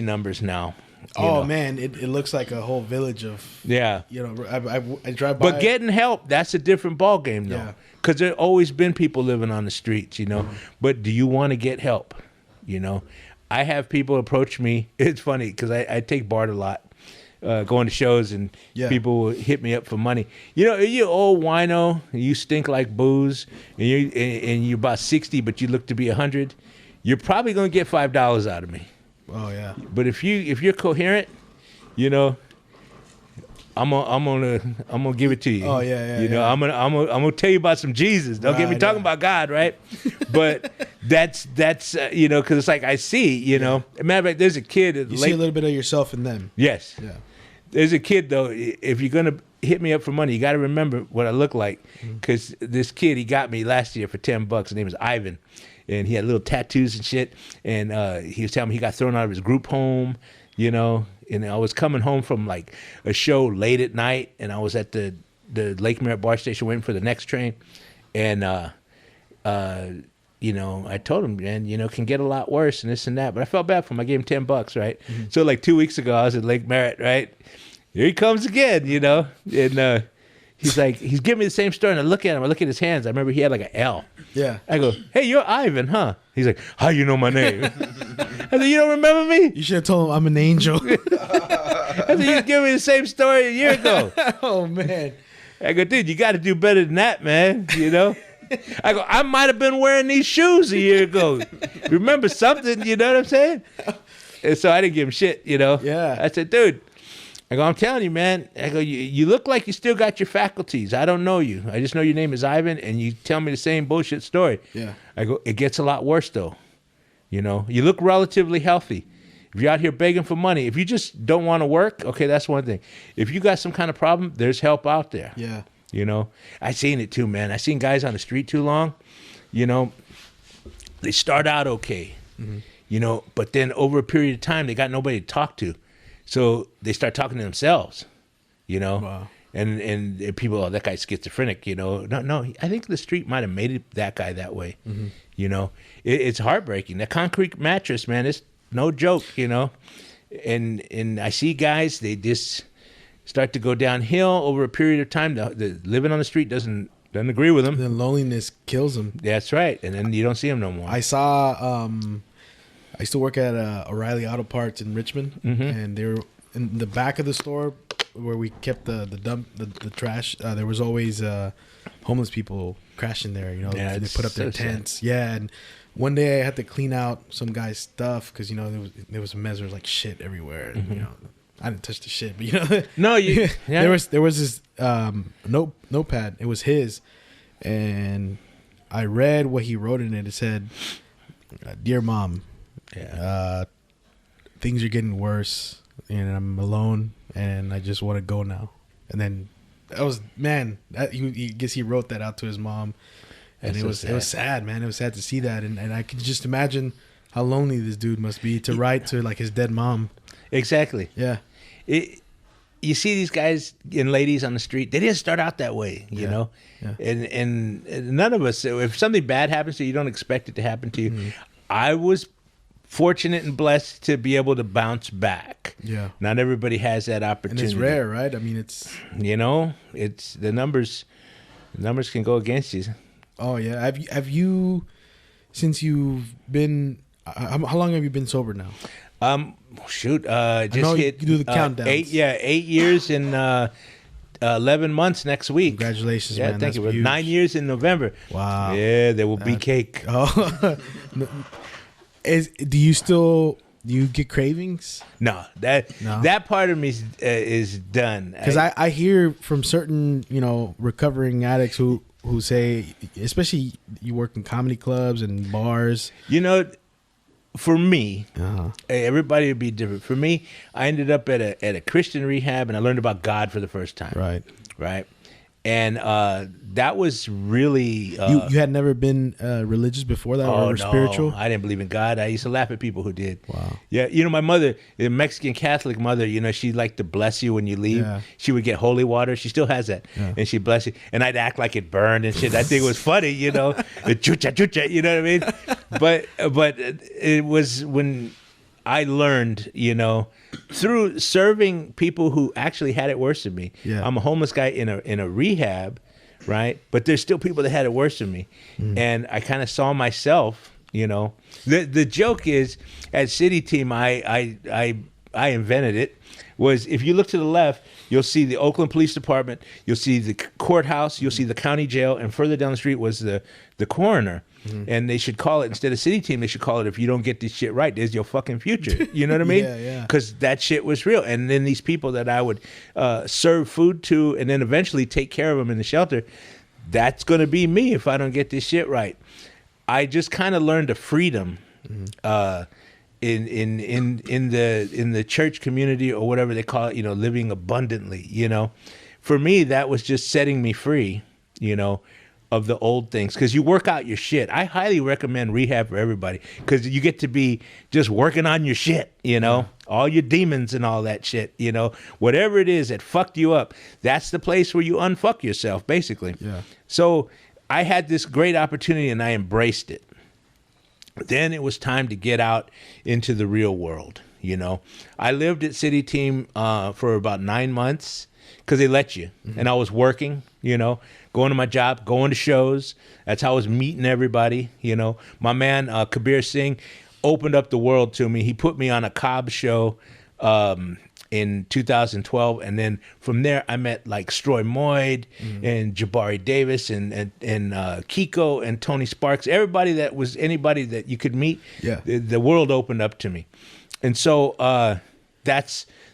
numbers now. Man, it looks like a whole village of... Yeah. I drive by... But getting help, that's a different ballgame, though. Yeah. Because there always been people living on the streets, But do you want to get help? I have people approach me. It's funny, because I take Bart a lot, going to shows, and people will hit me up for money. You old wino, you stink like booze, and you're about 60, but you look to be 100, you're probably going to get $5 out of me. Oh yeah. But if you're coherent, I'm gonna give it to you. Oh yeah. I'm gonna tell you about some Jesus. Don't get me talking about God, right? But that's because it's like I see, Matter of fact, there's a kid. You see a little bit of yourself in them. Yes. Yeah. There's a kid though. If you're gonna hit me up for money, you got to remember what I look like, because this kid, he got me last year for $10. His name is Ivan. And he had little tattoos and shit. And he was telling me he got thrown out of his group home, And I was coming home from a show late at night, and I was at the Lake Merritt BART station waiting for the next train. And, I told him, man, can get a lot worse and this and that. But I felt bad for him. I gave him $10, right? Mm-hmm. So 2 weeks ago, I was at Lake Merritt, right? Here he comes again, And He's giving me the same story, and I look at him. I look at his hands. I remember he had like an L. Yeah. I go, hey, you're Ivan, huh? He's like, how you know my name? I said, you don't remember me? You should have told him I'm an angel. I said, you gave me the same story a year ago. Oh, man. I go, dude, you got to do better than that, man. You know? I go, I might have been wearing these shoes a year ago. Remember something, you know what I'm saying? And so I didn't give him shit, you know? Yeah. I said, dude, I go, I'm telling you, man. I go, you look like you still got your faculties. I don't know you. I just know your name is Ivan, and you tell me the same bullshit story. Yeah. I go, it gets a lot worse, though. You know, you look relatively healthy. If you're out here begging for money, if you just don't want to work, okay, that's one thing. If you got some kind of problem, there's help out there. Yeah. You know, I seen it too, man. I seen guys on the street too long. You know, they start out okay, you know, but then over a period of time, they got nobody to talk to. So they start talking to themselves, you know, Wow. and people, oh, that guy's schizophrenic, you know. No, I think the street might have made that guy that way, you know. It's heartbreaking. That concrete mattress, man, it's no joke, you know. And I see guys, they just start to go downhill over a period of time. The living on the street doesn't agree with them. Then loneliness kills them. That's right. And then you don't see them no more. I saw, I used to work at O'Reilly Auto Parts in Richmond, and they were in the back of the store where we kept the trash. There was always homeless people crashing there. You know, Yeah, they put up their so tents. Sad. Yeah, and one day I had to clean out some guy's stuff because you know there was a mess. There was like shit everywhere. And, you know, I didn't touch the shit, but you know, No, you. Yeah. there was this notepad. It was his, and I read what he wrote in it. It said, "Dear Mom, things are getting worse, and I'm alone, and I just want to go now." And then that was he guess he wrote that out to his mom, and That's it was sad, man. It was sad to see that, and I could just imagine how lonely this dude must be to write to like his dead mom. Exactly. Yeah. You see these guys and ladies on the street, they didn't start out that way, you know? Yeah. And none of us, if something bad happens to you, you don't expect it to happen to you. I was fortunate and blessed to be able to bounce back. Yeah. Not everybody has that opportunity. And it's rare, right? I mean, it's... You know, it's the numbers can go against you. Oh, yeah. Have you, since you've been... How long have you been sober now? Just know hit you do the countdowns. 8 years and 11 months next week. Congratulations, yeah, man. thank That's you. huge. 9 years in November. Wow. Yeah, there will be cake. Oh. Do you get cravings? No, that part of me is done. Because I hear from certain, you know, recovering addicts who say, especially you work in comedy clubs and bars. You know, for me, everybody would be different. For me, I ended up at a Christian rehab, and I learned about God for the first time. Right. And that was really... you had never been religious before that or spiritual? I didn't believe in God. I used to laugh at people who did. Wow. Yeah, you know, my mother, the Mexican Catholic mother, you know, she liked to bless you when you leave. Yeah. She would get holy water. She still has that. Yeah. And she'd bless you. And I'd act like it burned and shit. That thing was funny, you know. The chucha, chucha, you know what I mean? But it was when I learned, you know, through serving people who actually had it worse than me. Yeah. I'm a homeless guy in a rehab, right? But there's still people that had it worse than me. And I kind of saw myself, you know. The joke is at City Team, I invented it, was if you look to the left, you'll see the Oakland Police Department, you'll see the courthouse, you'll see the county jail, and further down the street was the coroner. And they should call it, instead of City Team, they should call it, if you don't get this shit right, there's your fucking future. You know what I mean? Yeah. Because that shit was real. And then these people that I would serve food to and then eventually take care of them in the shelter, that's going to be me if I don't get this shit right. I just kind of learned a freedom in the church community or whatever they call it, you know, living abundantly, you know. For me, that was just setting me free, you know, of the old things, because you work out your shit. I highly recommend rehab for everybody, because you get to be just working on your shit, you know, all your demons and all that shit, you know, whatever it is that fucked you up, that's the place where you unfuck yourself, basically. Yeah. So I had this great opportunity and I embraced it. Then it was time to get out into the real world, you know. I lived at City Team for about 9 months. because they let you. And I was working, going to my job, going to shows. That's how I was meeting everybody. My man Kabir Singh opened up the world to me. He put me on a Cobb show in 2012, and then from there I met like Stroy Moyd and Jabari Davis and Kiko and Tony Sparks. Anybody that you could meet. Yeah. The world opened up to me, and so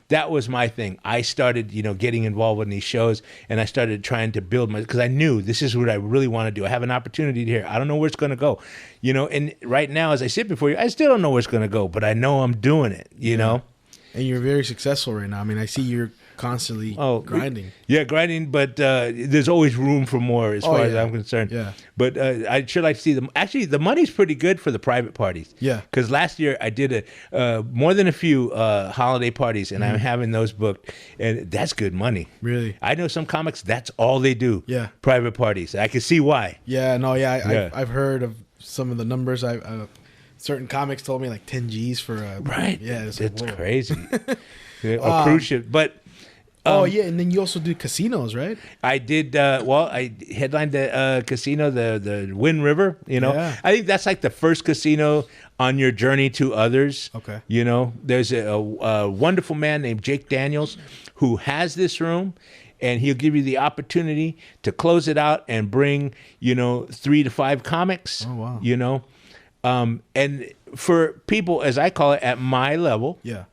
that was my thing. I started, getting involved in these shows, and I started trying to build because I knew this is what I really want to do. I have an opportunity here. I don't know where it's going to go, and right now as I sit before you, I still don't know where it's going to go, but I know I'm doing it, know. And you're very successful right now. I mean, I see you're constantly grinding. Yeah, grinding, but there's always room for more as far as I'm concerned. Yeah. But I'd sure like to see them. Actually, the money's pretty good for the private parties. Yeah. Because last year I did more than a few holiday parties, and I'm having those booked, and that's good money. Really? I know some comics, that's all they do. Yeah. Private parties. I can see why. Yeah, no, I've heard of some of the numbers. Certain comics told me like 10 G's for a... Right. Yeah, it's crazy. A cruise ship. But... and then you also do casinos, right? I did. I headlined the casino, the Wind River. Yeah. I think that's like the first casino on your journey to others. Okay. There's a wonderful man named Jake Daniels who has this room, and he'll give you the opportunity to close it out and bring 3 to 5 comics. Oh wow. And for people, as I call it, at my level. Yeah.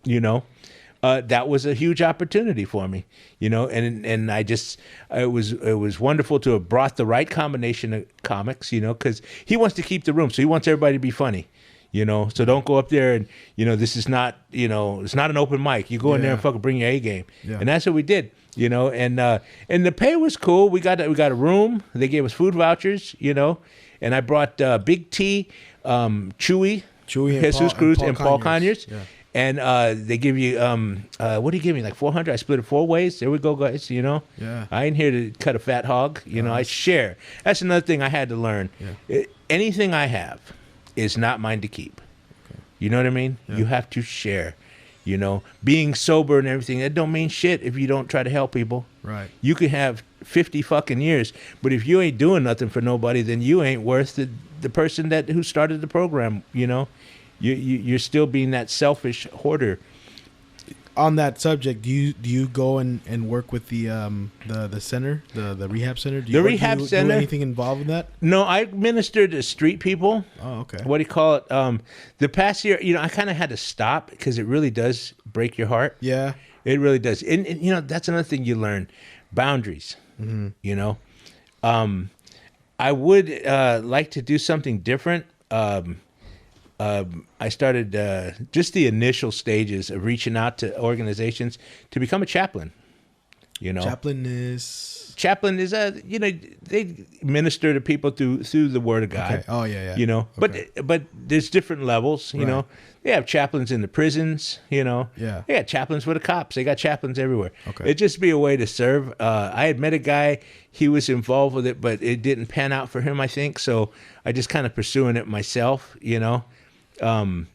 That was a huge opportunity for me, and I just, it was wonderful to have brought the right combination of comics, because he wants to keep the room. So he wants everybody to be funny, so don't go up there and, this is not, it's not an open mic. You go in there and fucking bring your A game. Yeah. And that's what we did, and the pay was cool. We got a room. They gave us food vouchers, and I brought Big T, Chewy, Jesus Cruz, and Paul Conyers. Yeah. And they give you, what do you give me, like 400? I split it 4 ways. There we go, guys, Yeah. I ain't here to cut a fat hog. I share. That's another thing I had to learn. Yeah. Anything I have is not mine to keep. Okay. You know what I mean? Yeah. You have to share. Being sober and everything, that don't mean shit if you don't try to help people. Right. You can have 50 fucking years, but if you ain't doing nothing for nobody, then you ain't worth the person who started the program, You're still being that selfish hoarder. On that subject, do you go and work with the center, the rehab center? Do you do anything involved with that? No, I ministered to street people. Oh, okay. What do you call it? The past year, I kind of had to stop because it really does break your heart. Yeah, it really does. And that's another thing you learn: boundaries. Mm-hmm. I would like to do something different. I started just the initial stages of reaching out to organizations to become a chaplain. Chaplain is they minister to people through the Word of God. Okay. Oh yeah. But there's different levels. Right. They have chaplains in the prisons. Yeah. They got chaplains for the cops. They got chaplains everywhere. Okay. It'd just be a way to serve. I had met a guy. He was involved with it, but it didn't pan out for him, I think. So I just kind of pursuing it myself. I feel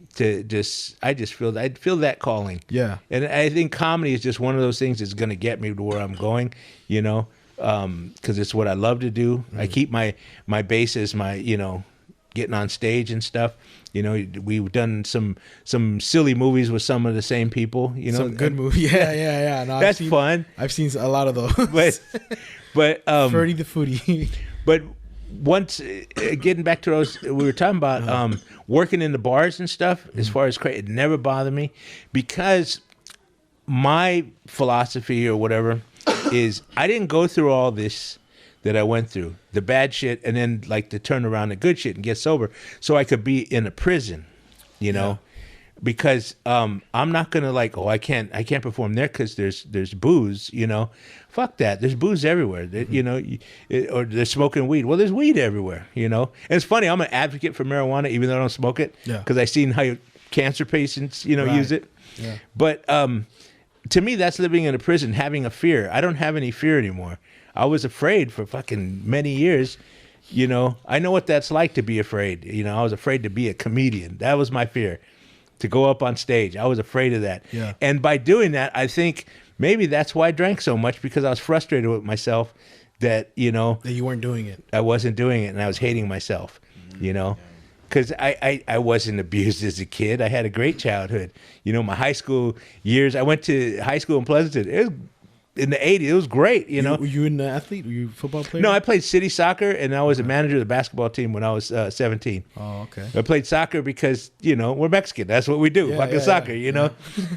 that calling. Yeah. And I think comedy is just one of those things that's going to get me to where I'm going, because it's what I love to do. I keep my base as my, getting on stage and stuff. We've done some silly movies with some of the same people, Some good movies. Yeah. No, that's fun. I've seen a lot of those. But Ferdy the Foodie. But once getting back to those, we were talking about working in the bars and stuff. As far as it never bothered me, because my philosophy or whatever is I didn't go through all this that I went through, the bad shit, and then like to turn around the good shit and get sober, so I could be in a prison, because I'm not gonna I can't perform there because there's booze, fuck that. There's booze everywhere, or they're smoking weed. Well, there's weed everywhere, And it's funny, I'm an advocate for marijuana even though I don't smoke it, because I've seen how cancer patients use it. Yeah. But to me, that's living in a prison, having a fear. I don't have any fear anymore. I was afraid for fucking many years. I know what that's like to be afraid. I was afraid to be a comedian. That was my fear. to go up on stage. I was afraid of that. Yeah. And by doing that, I think maybe that's why I drank so much, because I was frustrated with myself that, you know, that you weren't doing it. I wasn't doing it, and I was hating myself, you know, because I wasn't abused as a kid. I had a great childhood. You know, my high school years, I went to high school in Pleasanton. It was in the 80s. It was great, you know. Were you an athlete? Were you a football player? No, I played city soccer, and I was a manager of the basketball team when I was 17. Oh, okay. I played soccer because, you know, we're Mexican. That's what we do, fucking soccer, you know.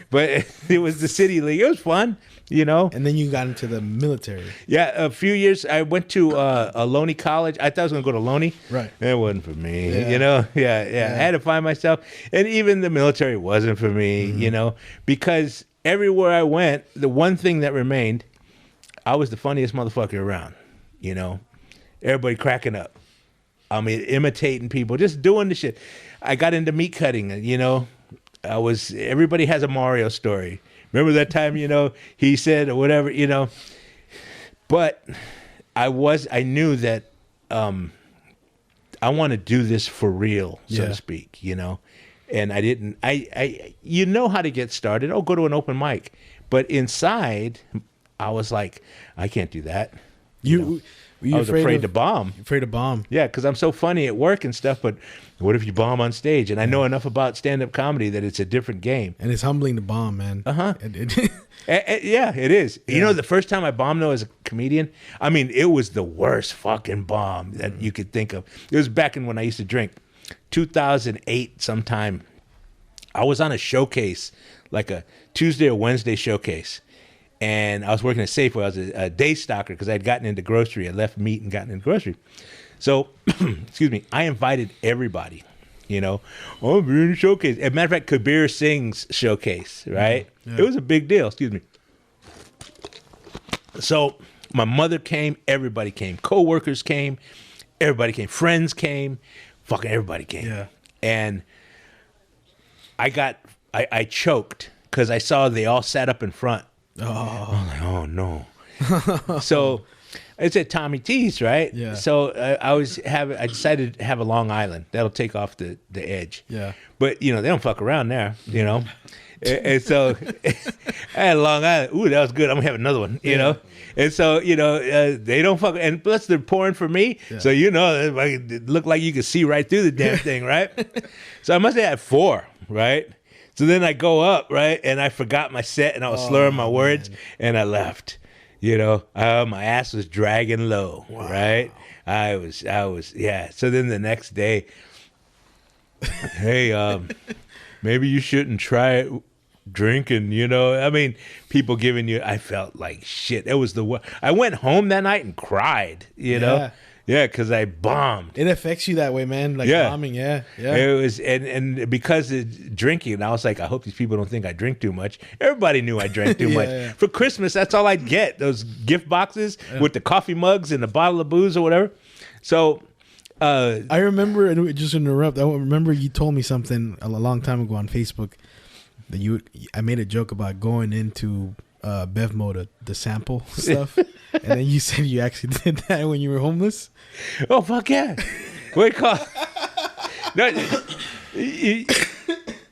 But it was the city league. It was fun, you know. And then you got into the military. Yeah, a few years. I went to Ohlone College. I thought I was going to go to Ohlone. Right. It wasn't for me, you know. Yeah. I had to find myself. And even the military wasn't for me, you know, because everywhere I went, the one thing that remained, I was the funniest motherfucker around, you know. Everybody cracking up. I mean, imitating people, just doing the shit. I got into meat cutting, you know. Everybody has a Mario story. Remember that time, you know, he said or whatever, you know. But I knew that I want to do this for real, so to speak, you know. And I didn't, you know how to get started. Oh, go to an open mic. But inside, I was like, I can't do that. Were you I was afraid to bomb. Afraid to bomb. Yeah, because I'm so funny at work and stuff, but what if you bomb on stage? And I know enough about stand-up comedy that it's a different game. And it's humbling to bomb, man. Uh-huh. Yeah, it is. Yeah. You know, the first time I bombed, though, as a comedian, I mean, it was the worst fucking bomb that you could think of. It was back in when I used to drink. 2008 sometime. I was on a showcase, like a Tuesday or Wednesday showcase. And I was working at Safeway. I was a day stocker because I had gotten into grocery. I left meat and gotten into grocery. So, excuse me, I invited everybody, you know. Oh, we're in a showcase. As a matter of fact, Kabir Singh's showcase, right? Yeah. It was a big deal, excuse me. So my mother came, everybody came. Co-workers came, everybody came. Friends came, fucking everybody came. Yeah. And I choked because I saw they all sat up in front. Oh, I'm like, oh no. So it's at Tommy T's, right? Yeah. So I decided to have a Long Island. That'll take off the edge. Yeah. But you know, they don't fuck around there, you know. And so I had a Long Island. Ooh, that was good. I'm gonna have another one, you know. And so, you know, they don't fuck. And plus, they're pouring for me. Yeah. So, you know, it looked like you could see right through the damn thing, right? So I must have had 4, right? So then I go up, right, and I forgot my set, and I was slurring my words, and I left. You know, my ass was dragging low, right? I was, yeah. So then the next day, hey, maybe you shouldn't try drinking, you know? I mean, people giving you, I felt like shit. It was I went home that night and cried, you know? Yeah, because I bombed. It affects you that way, man. Like bombing, yeah. It was, and because of drinking, I was like, I hope these people don't think I drink too much. Everybody knew I drank too much. Yeah. For Christmas, that's all I'd get, those gift boxes with the coffee mugs and the bottle of booze or whatever. So I remember, and just interrupt, I remember you told me something a long time ago on Facebook that I made a joke about going into Bevmo to sample stuff. And then you said you actually did that when you were homeless. Oh, fuck yeah. What do you call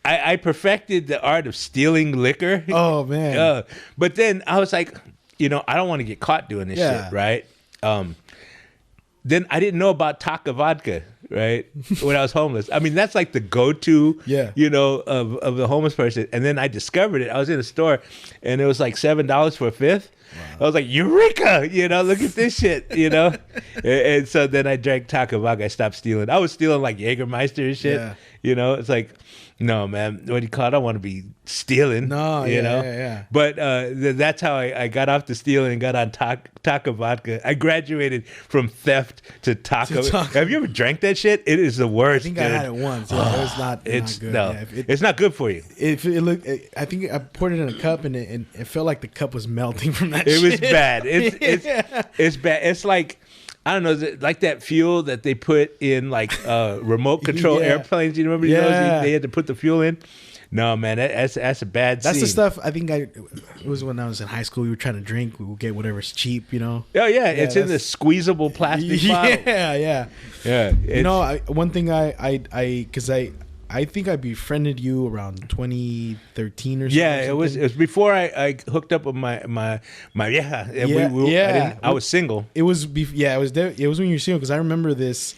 I perfected the art of stealing liquor. Oh, man. But then I was like, you know, I don't want to get caught doing this shit, right? Then I didn't know about Taka vodka, right? When I was homeless. I mean, that's like the go-to, you know, of the homeless person. And then I discovered it. I was in a store, and it was like $7 for a fifth. Wow. I was like, Eureka! You know, look at this shit, you know? and so then I drank Taka vodka. I stopped stealing. I was stealing like Jägermeister and shit. You know, it's like, no, man, what do you call it? I don't want to be stealing. No, you know? Yeah. But that's how I got off the stealing and got on Taka vodka. I graduated from theft to Taka. Have you ever drank that shit? It is the worst. I think I had it once. Yeah, it's not good. No, it's not good for you. It looked. I think I poured it in a cup, and it felt like the cup was melting from that. It was bad. It's bad. It's like, I don't know, like that fuel that they put in like remote control airplanes. You remember those? They had to put the fuel in. No, man, that's a bad scene. That's the stuff. I think it was when I was in high school. We were trying to drink. We would get whatever's cheap, you know. Oh yeah, it's in the squeezable plastic bottle. Yeah. You know, one thing because I think I befriended you around 2013 or something. Yeah, it was before I hooked up with my vieja. Yeah, I was single. It was it was when you were single, because I remember this.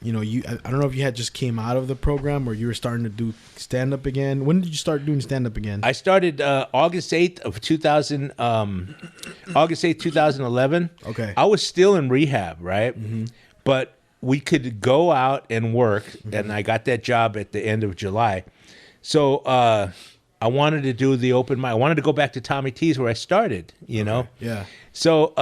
You know, I don't know if you had just came out of the program or you were starting to do stand up again. When did you start doing stand up again? I started August 8th of 2011. Okay. I was still in rehab, right? Mm-hmm. But we could go out and work, and I got that job at the end of July. So I wanted to do the open mic. I wanted to go back to Tommy T's where I started, you know? Yeah. So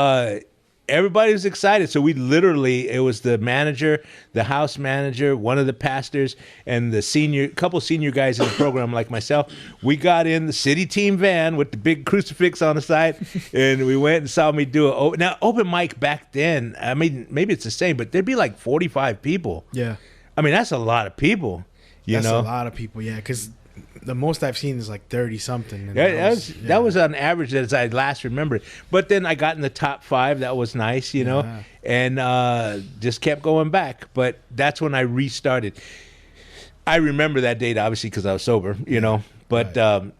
everybody was excited. So it was the manager, the house manager, one of the pastors, and the couple senior guys in the program like myself. We got in the city team van with the big crucifix on the side, and we went and saw me do it. Now, open mic back then, I mean, maybe it's the same, but there'd be like 45 people. Yeah. I mean, that's a lot of people, That's a lot of people, yeah, because the most I've seen is like 30 something. That was on average as I last remembered. But then I got in the top 5. That was nice, you know, and just kept going back. But that's when I restarted. I remember that date, obviously, because I was sober, you know. But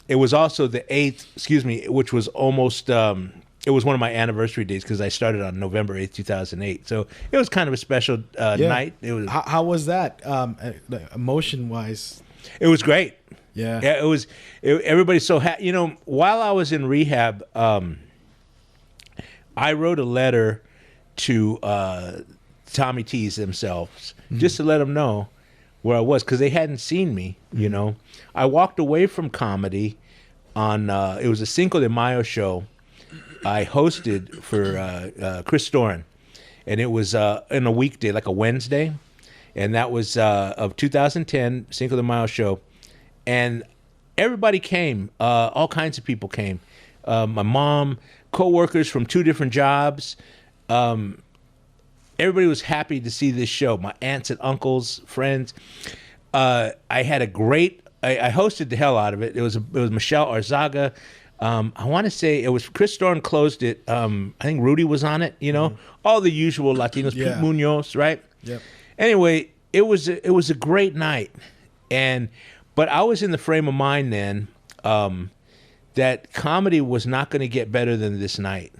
it was also the 8th, which was almost, it was one of my anniversary days because I started on November 8th, 2008. So it was kind of a special night. It was. How was that, emotion-wise? It was great. Yeah, it was. Everybody's so happy. You know, while I was in rehab, I wrote a letter to Tommy T's themselves just to let them know where I was because they hadn't seen me. You know, I walked away from comedy on. It was a Cinco de Mayo show I hosted for Chris Storin, and it was in a weekday, like a Wednesday, and that was of 2010 Cinco de Mayo show. And everybody came. All kinds of people came. My mom, co-workers from 2 different jobs. Everybody was happy to see this show. My aunts and uncles, friends. I had a great. I hosted the hell out of it. It was Michelle Arzaga. I want to say it was Chris Storm closed it. I think Rudy was on it. You know, all the usual Latinos. Pete Munoz, right? Yeah. Anyway, it was a great night, but I was in the frame of mind then that comedy was not going to get better than this night.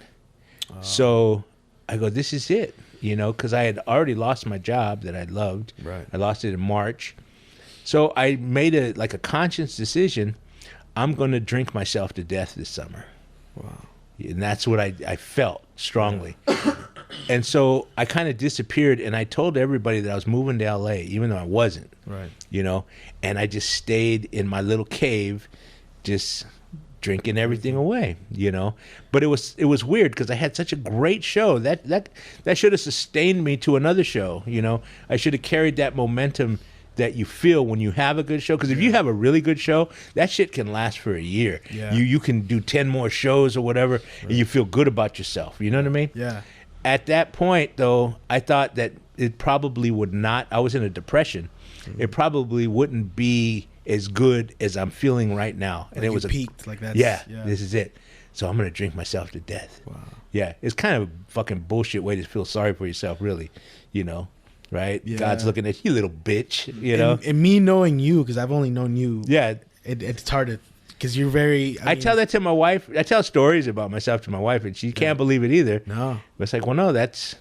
So I go, this is it, you know, because I had already lost my job that I loved. Right. I lost it in March. So I made a conscious decision. I'm going to drink myself to death this summer. Wow. And that's what I felt strongly. Yeah. And so I kind of disappeared, and I told everybody that I was moving to LA, even though I wasn't. Right. You know, and I just stayed in my little cave, just drinking everything away, you know. But it was weird because I had such a great show. That should have sustained me to another show, you know. I should have carried that momentum that you feel when you have a good show. Because if you have a really good show, that shit can last for a year. Yeah. You can do 10 more shows or whatever, and you feel good about yourself. You know what I mean? Yeah. At that point, though, I thought that it probably would not. I was in a depression. Mm-hmm. It probably wouldn't be as good as I'm feeling right now. And like it was peaked like that. Yeah, this is it. So I'm gonna drink myself to death. Wow. Yeah, it's kind of a fucking bullshit way to feel sorry for yourself, really. You know, right? Yeah. God's looking at you, little bitch. You know. And me knowing you, because I've only known you. Yeah. It's hard to. Because you're very. I tell that to my wife. I tell stories about myself to my wife, and she can't believe it either. No, but it's like, well, no, that's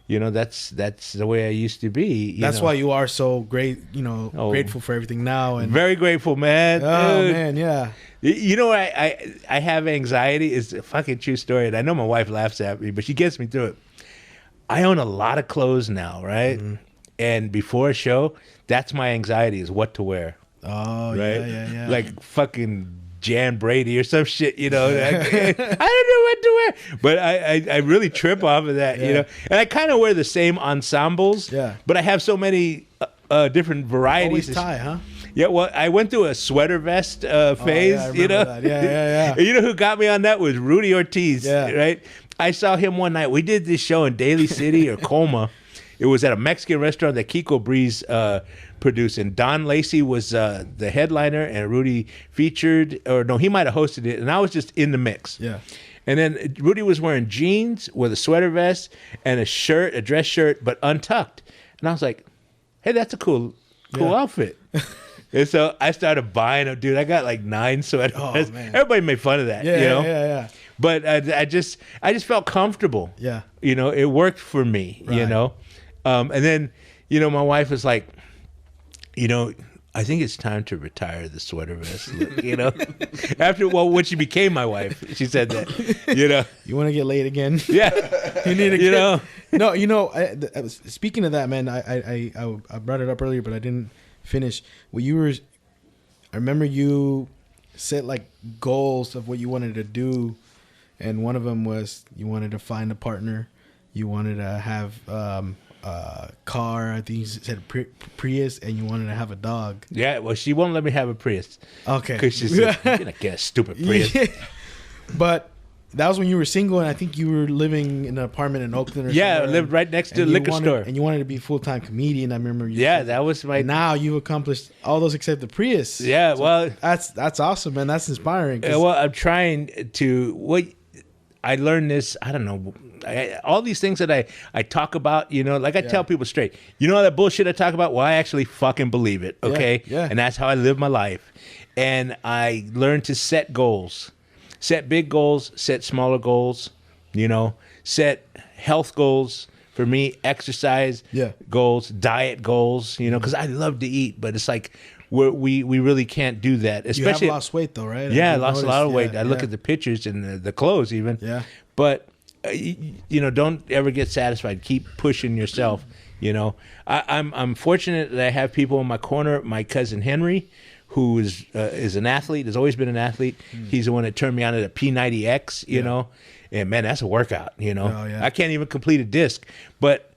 the way I used to be. That's why you are so great. You know, grateful for everything now, and very grateful, man. Oh man, yeah. You know, I have anxiety. It's a fucking true story, and I know my wife laughs at me, but she gets me through it. I own a lot of clothes now, right? Mm-hmm. And before a show, that's my anxiety: is what to wear. Oh, right? Yeah. Like fucking Jan Brady or some shit, you know. I don't know what to wear, but I really trip off of that, you know. And I kind of wear the same ensembles, but I have so many different varieties. Always tie, huh? Yeah, well, I went through a sweater vest phase, you know. That. Yeah. You know who got me on that was Rudy Ortiz, right? I saw him one night. We did this show in Daly City or Colma. It was at a Mexican restaurant that Kiko Breeze produced, and Don Lacey was the headliner, and Rudy featured, or no, he might have hosted it, and I was just in the mix. Yeah. And then Rudy was wearing jeans with a sweater vest and a shirt, a dress shirt, but untucked. And I was like, hey, that's a cool cool outfit. And so I started buying them, dude. I got like 9 sweaters. Oh, man. Everybody made fun of that, Yeah, you know? yeah. But I just felt comfortable. Yeah. You know, it worked for me, you Right. know? And then, you know, my wife was like, you know, I think it's time to retire the sweater vest look, you know? When she became my wife, she said that, you know? You want to get laid again? Yeah. You need to You know? No, you know, speaking of that, man, I brought it up earlier, but I didn't finish. I remember you set like goals of what you wanted to do, and one of them was you wanted to find a partner, you wanted to have a car. I think you said Prius, and you wanted to have a dog. Yeah, well, she won't let me have a Prius. Okay, Because she said, you're going to get a stupid Prius. Yeah. But that was when you were single, and I think you were living in an apartment in Oakland. Yeah, I lived right next to the liquor store. And you wanted to be a full-time comedian. I remember you. Yeah, that was my... And now you've accomplished all those except the Prius. Yeah, So well... That's awesome, man. That's inspiring. Well, I'm trying to... I learned this, I don't know, all these things that I talk about, you know, like I tell people straight, you know all that bullshit I talk about? Well, I actually fucking believe it, okay? Yeah. And that's how I live my life. And I learned to set goals. Set big goals, set smaller goals, you know, set health goals. For me, exercise goals, diet goals, you know, because I love to eat, but it's like we really can't do that. Especially, you have lost weight though, right? Yeah, I lost a lot of weight. I look at the pictures and the clothes even. Yeah. But, you know, don't ever get satisfied. Keep pushing yourself, you know. I'm fortunate that I have people in my corner. My cousin Henry, who is an athlete, has always been an athlete. He's the one that turned me on to the P90X, you know. And, man, that's a workout, you know. Oh, yeah. I can't even complete a disc. But,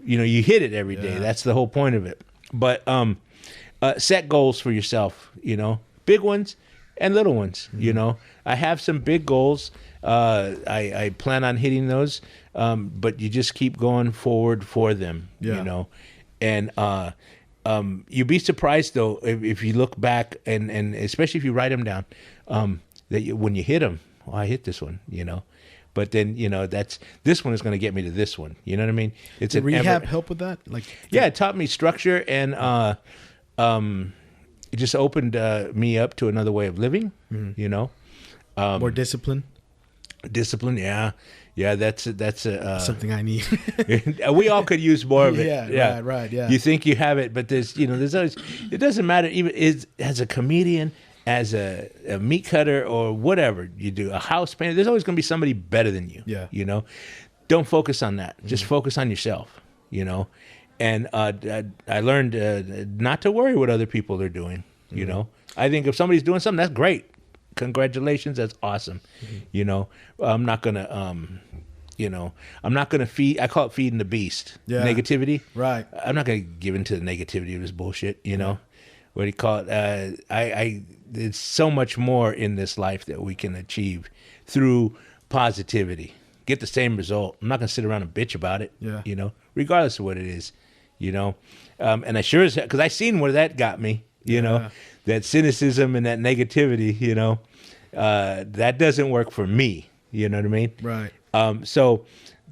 you know, you hit it every day. That's the whole point of it. But set goals for yourself, you know. Big ones and little ones, you know. I have some big goals. I plan on hitting those. But you just keep going forward for them, you know. And you'd be surprised, though, if you look back, and especially if you write them down, that when you hit them, I hit this one, you know. But then, you know, this one is going to get me to this one. You know what I mean? It's Did rehab help with that? It taught me structure, and it just opened me up to another way of living, you know. More discipline? Discipline, yeah. That's something I need. We all could use more of it. Yeah, right. You think you have it, but there's always, it doesn't matter even as a comedian, as a meat cutter, or whatever you do, a house painter, there's always going to be somebody better than you. Yeah. You know, don't focus on that. Just focus on yourself, you know. And I learned not to worry what other people are doing, you know. I think if somebody's doing something, that's great. Congratulations, that's awesome. You know, I'm not going to, you know, I'm not going to feed, I call it feeding the beast. Yeah. Negativity. Right. I'm not going to give into the negativity of this bullshit, you know. What do you call it? There's so much more in this life that we can achieve through positivity. Get the same result. I'm not going to sit around and bitch about it, you know, regardless of what it is, you know. And I sure as hell, because I seen where that got me, you know, that cynicism and that negativity, you know, that doesn't work for me. You know what I mean? Right. So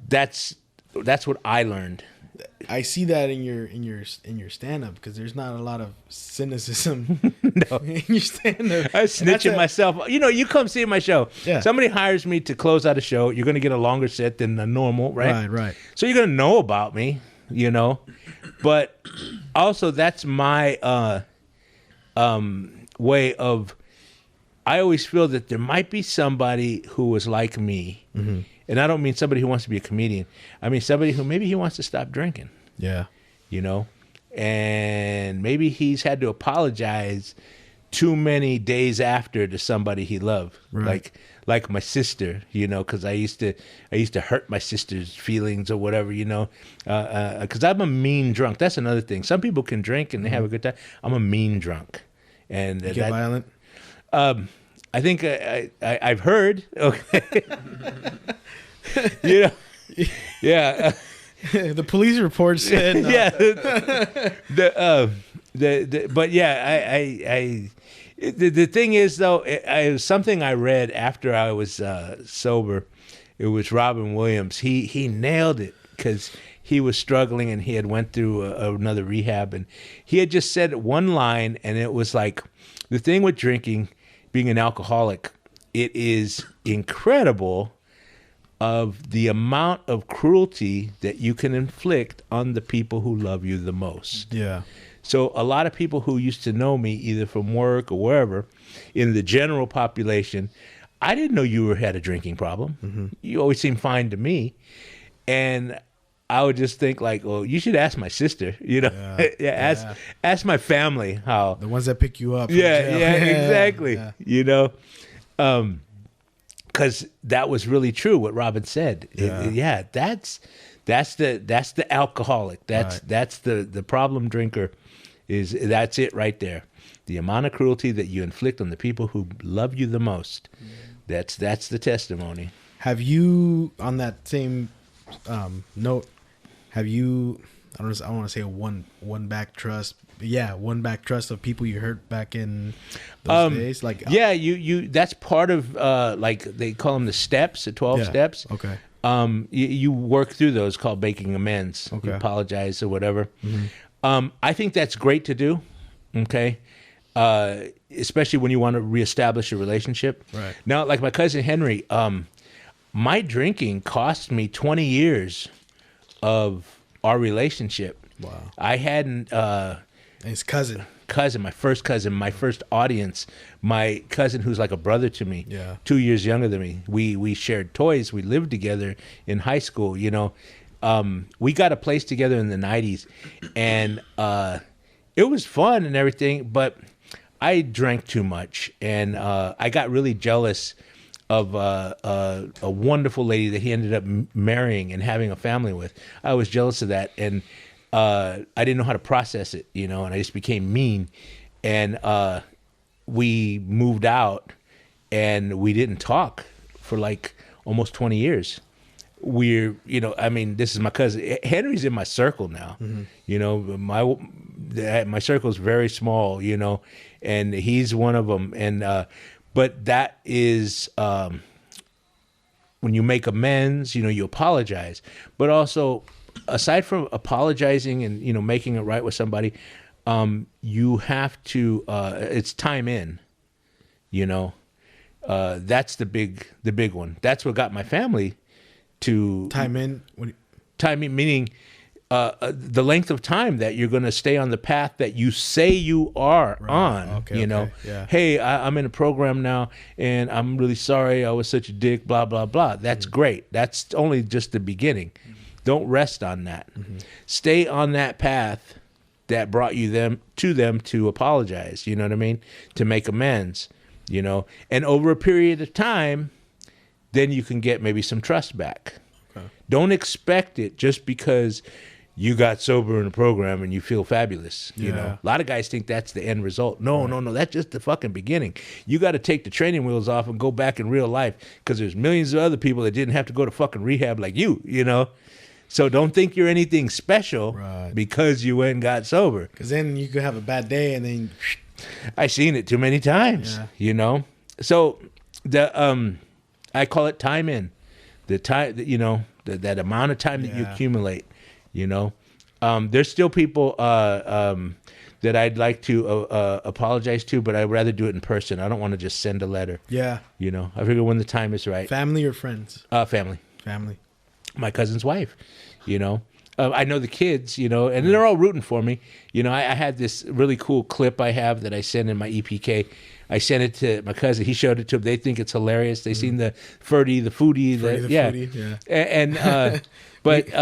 that's what I learned. I see that in your stand up, because there's not a lot of cynicism in your stand up. I'm snitching myself. You know, you come see my show. Yeah. Somebody hires me to close out a show. You're going to get a longer set than the normal, right? Right. So you're going to know about me, you know. But also that's my way of, I always feel that there might be somebody who was like me. And I don't mean somebody who wants to be a comedian. I mean somebody who maybe he wants to stop drinking. Yeah. You know? And maybe he's had to apologize too many days after to somebody he loved. Right. Like my sister, you know, because I used to hurt my sister's feelings or whatever, you know, because I'm a mean drunk. That's another thing. Some people can drink and they have a good time. I'm a mean drunk. And You get violent? I think I've heard. Okay. You know, yeah. The police report said. Yeah. But yeah, the thing is though, it was something I read after I was sober. It was Robin Williams. He nailed it because he was struggling and he had went through another rehab, and he had just said one line, and it was like, the thing with drinking, being an alcoholic, it is incredible of the amount of cruelty that you can inflict on the people who love you the most. Yeah. So a lot of people who used to know me either from work or wherever, in the general population, I didn't know you had a drinking problem. Mm-hmm. You always seemed fine to me. And I would just think like, well, you should ask my sister, you know, ask my family how. The ones that pick you up. Yeah, exactly. Yeah. You know, because that was really true what Robin said. That's the alcoholic. That's the problem drinker. That's it right there. The amount of cruelty that you inflict on the people who love you the most. That's the testimony. Have you, on that same note, have you, I don't want to say one back trust. Yeah, one back trust of people you hurt back in those days. Like you that's part of like they call them the steps, the 12 steps. Okay. You work through those called making amends. Okay. You apologize or whatever. Mm-hmm. I think that's great to do. Okay. Especially when you want to reestablish a relationship. Right. Now, like my cousin Henry, my drinking cost me 20 years of our relationship. Wow. I hadn't. His cousin, my first cousin, my first audience, my cousin who's like a brother to me, 2 years younger than me. We shared toys. We lived together in high school. You know, we got a place together in the 90s, and it was fun and everything. But I drank too much, and I got really jealous of a wonderful lady that he ended up marrying and having a family with. I was jealous of that, and I didn't know how to process it, you know, and I just became mean. And we moved out, and we didn't talk for like almost 20 years. We're, you know, I mean, this is my cousin. Henry's in my circle now. Mm-hmm. You know, my circle is very small, you know, and he's one of them. And but that is when you make amends, you know, you apologize, but also, aside from apologizing and, you know, making it right with somebody, you have to, it's time in, you know, that's the big one. That's what got my family to time in. Meaning, the length of time that you're going to stay on the path that you say you are on. Okay, you know, yeah. Hey, I'm in a program now, and I'm really sorry I was such a dick. Blah blah blah. That's great. That's only just the beginning. Don't rest on that. Mm-hmm. Stay on that path that brought you to them to apologize. You know what I mean? To make amends. You know, and over a period of time, then you can get maybe some trust back. Okay. Don't expect it just because you got sober in a program and you feel fabulous. You know, a lot of guys think that's the end result. No, that's just the fucking beginning. You got to take the training wheels off and go back in real life, because there's millions of other people that didn't have to go to fucking rehab like you know. So don't think you're anything special because you went and got sober. Because then you could have a bad day and then... I've seen it too many times, you know. So the I call it time in. The time, you know, that amount of time that you accumulate, you know. There's still people that I'd like to apologize to, but I'd rather do it in person. I don't want to just send a letter. Yeah. You know, I figure when the time is right. Family or friends? Family. Family. My cousin's wife, you know. I know the kids, you know, and they're all rooting for me. You know, I had this really cool clip I have that I send in my EPK. I sent it to my cousin. He showed it to them. They think it's hilarious. They seen the foodie, foodie. And but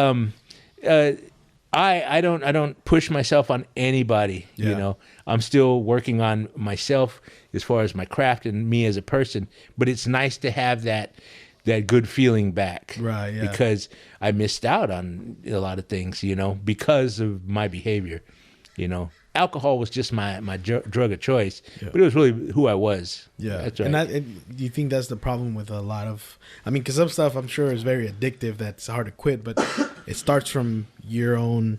I don't push myself on anybody. You know, I'm still working on myself as far as my craft and me as a person. But it's nice to have that good feeling back, right? Yeah. Because I missed out on a lot of things, you know, because of my behavior. You know, alcohol was just my drug of choice, but it was really who I was. Yeah, that's right. And do you think that's the problem with a lot of? I mean, because some stuff I'm sure is very addictive. That's hard to quit, but it starts from your own.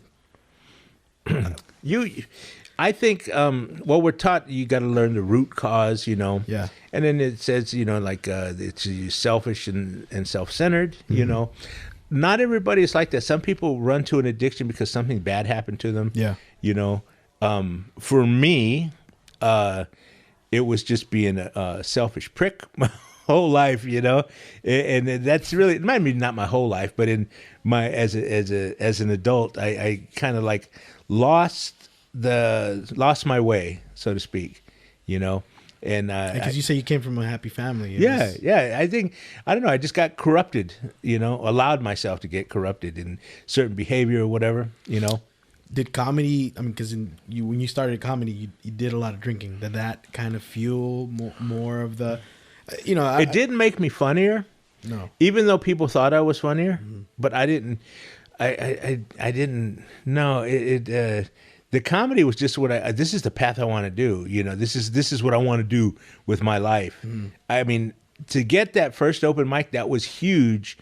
I think, well, we're taught you got to learn the root cause, you know. Yeah. And then it says, you know, like it's selfish and self-centered, you know. not everybody is like that. Some people run to an addiction because something bad happened to them. Yeah. You know, for me, it was just being a selfish prick my whole life, you know, and that's really, it might be not my whole life, but in my as an adult, I kind of like lost my way, so to speak, you know. And because you say you came from a happy family. Yeah. I think, I don't know, I just got corrupted, you know, allowed myself to get corrupted in certain behavior or whatever, you know. Did comedy, I mean, because when you started comedy, you did a lot of drinking. Did that kind of fuel more of the, you know. It didn't make me funnier. No. Even though people thought I was funnier, but I didn't, I didn't, no, the comedy was just this is the path I want to do. You know, this is what I want to do with my life. I mean, to get that first open mic, that was huge.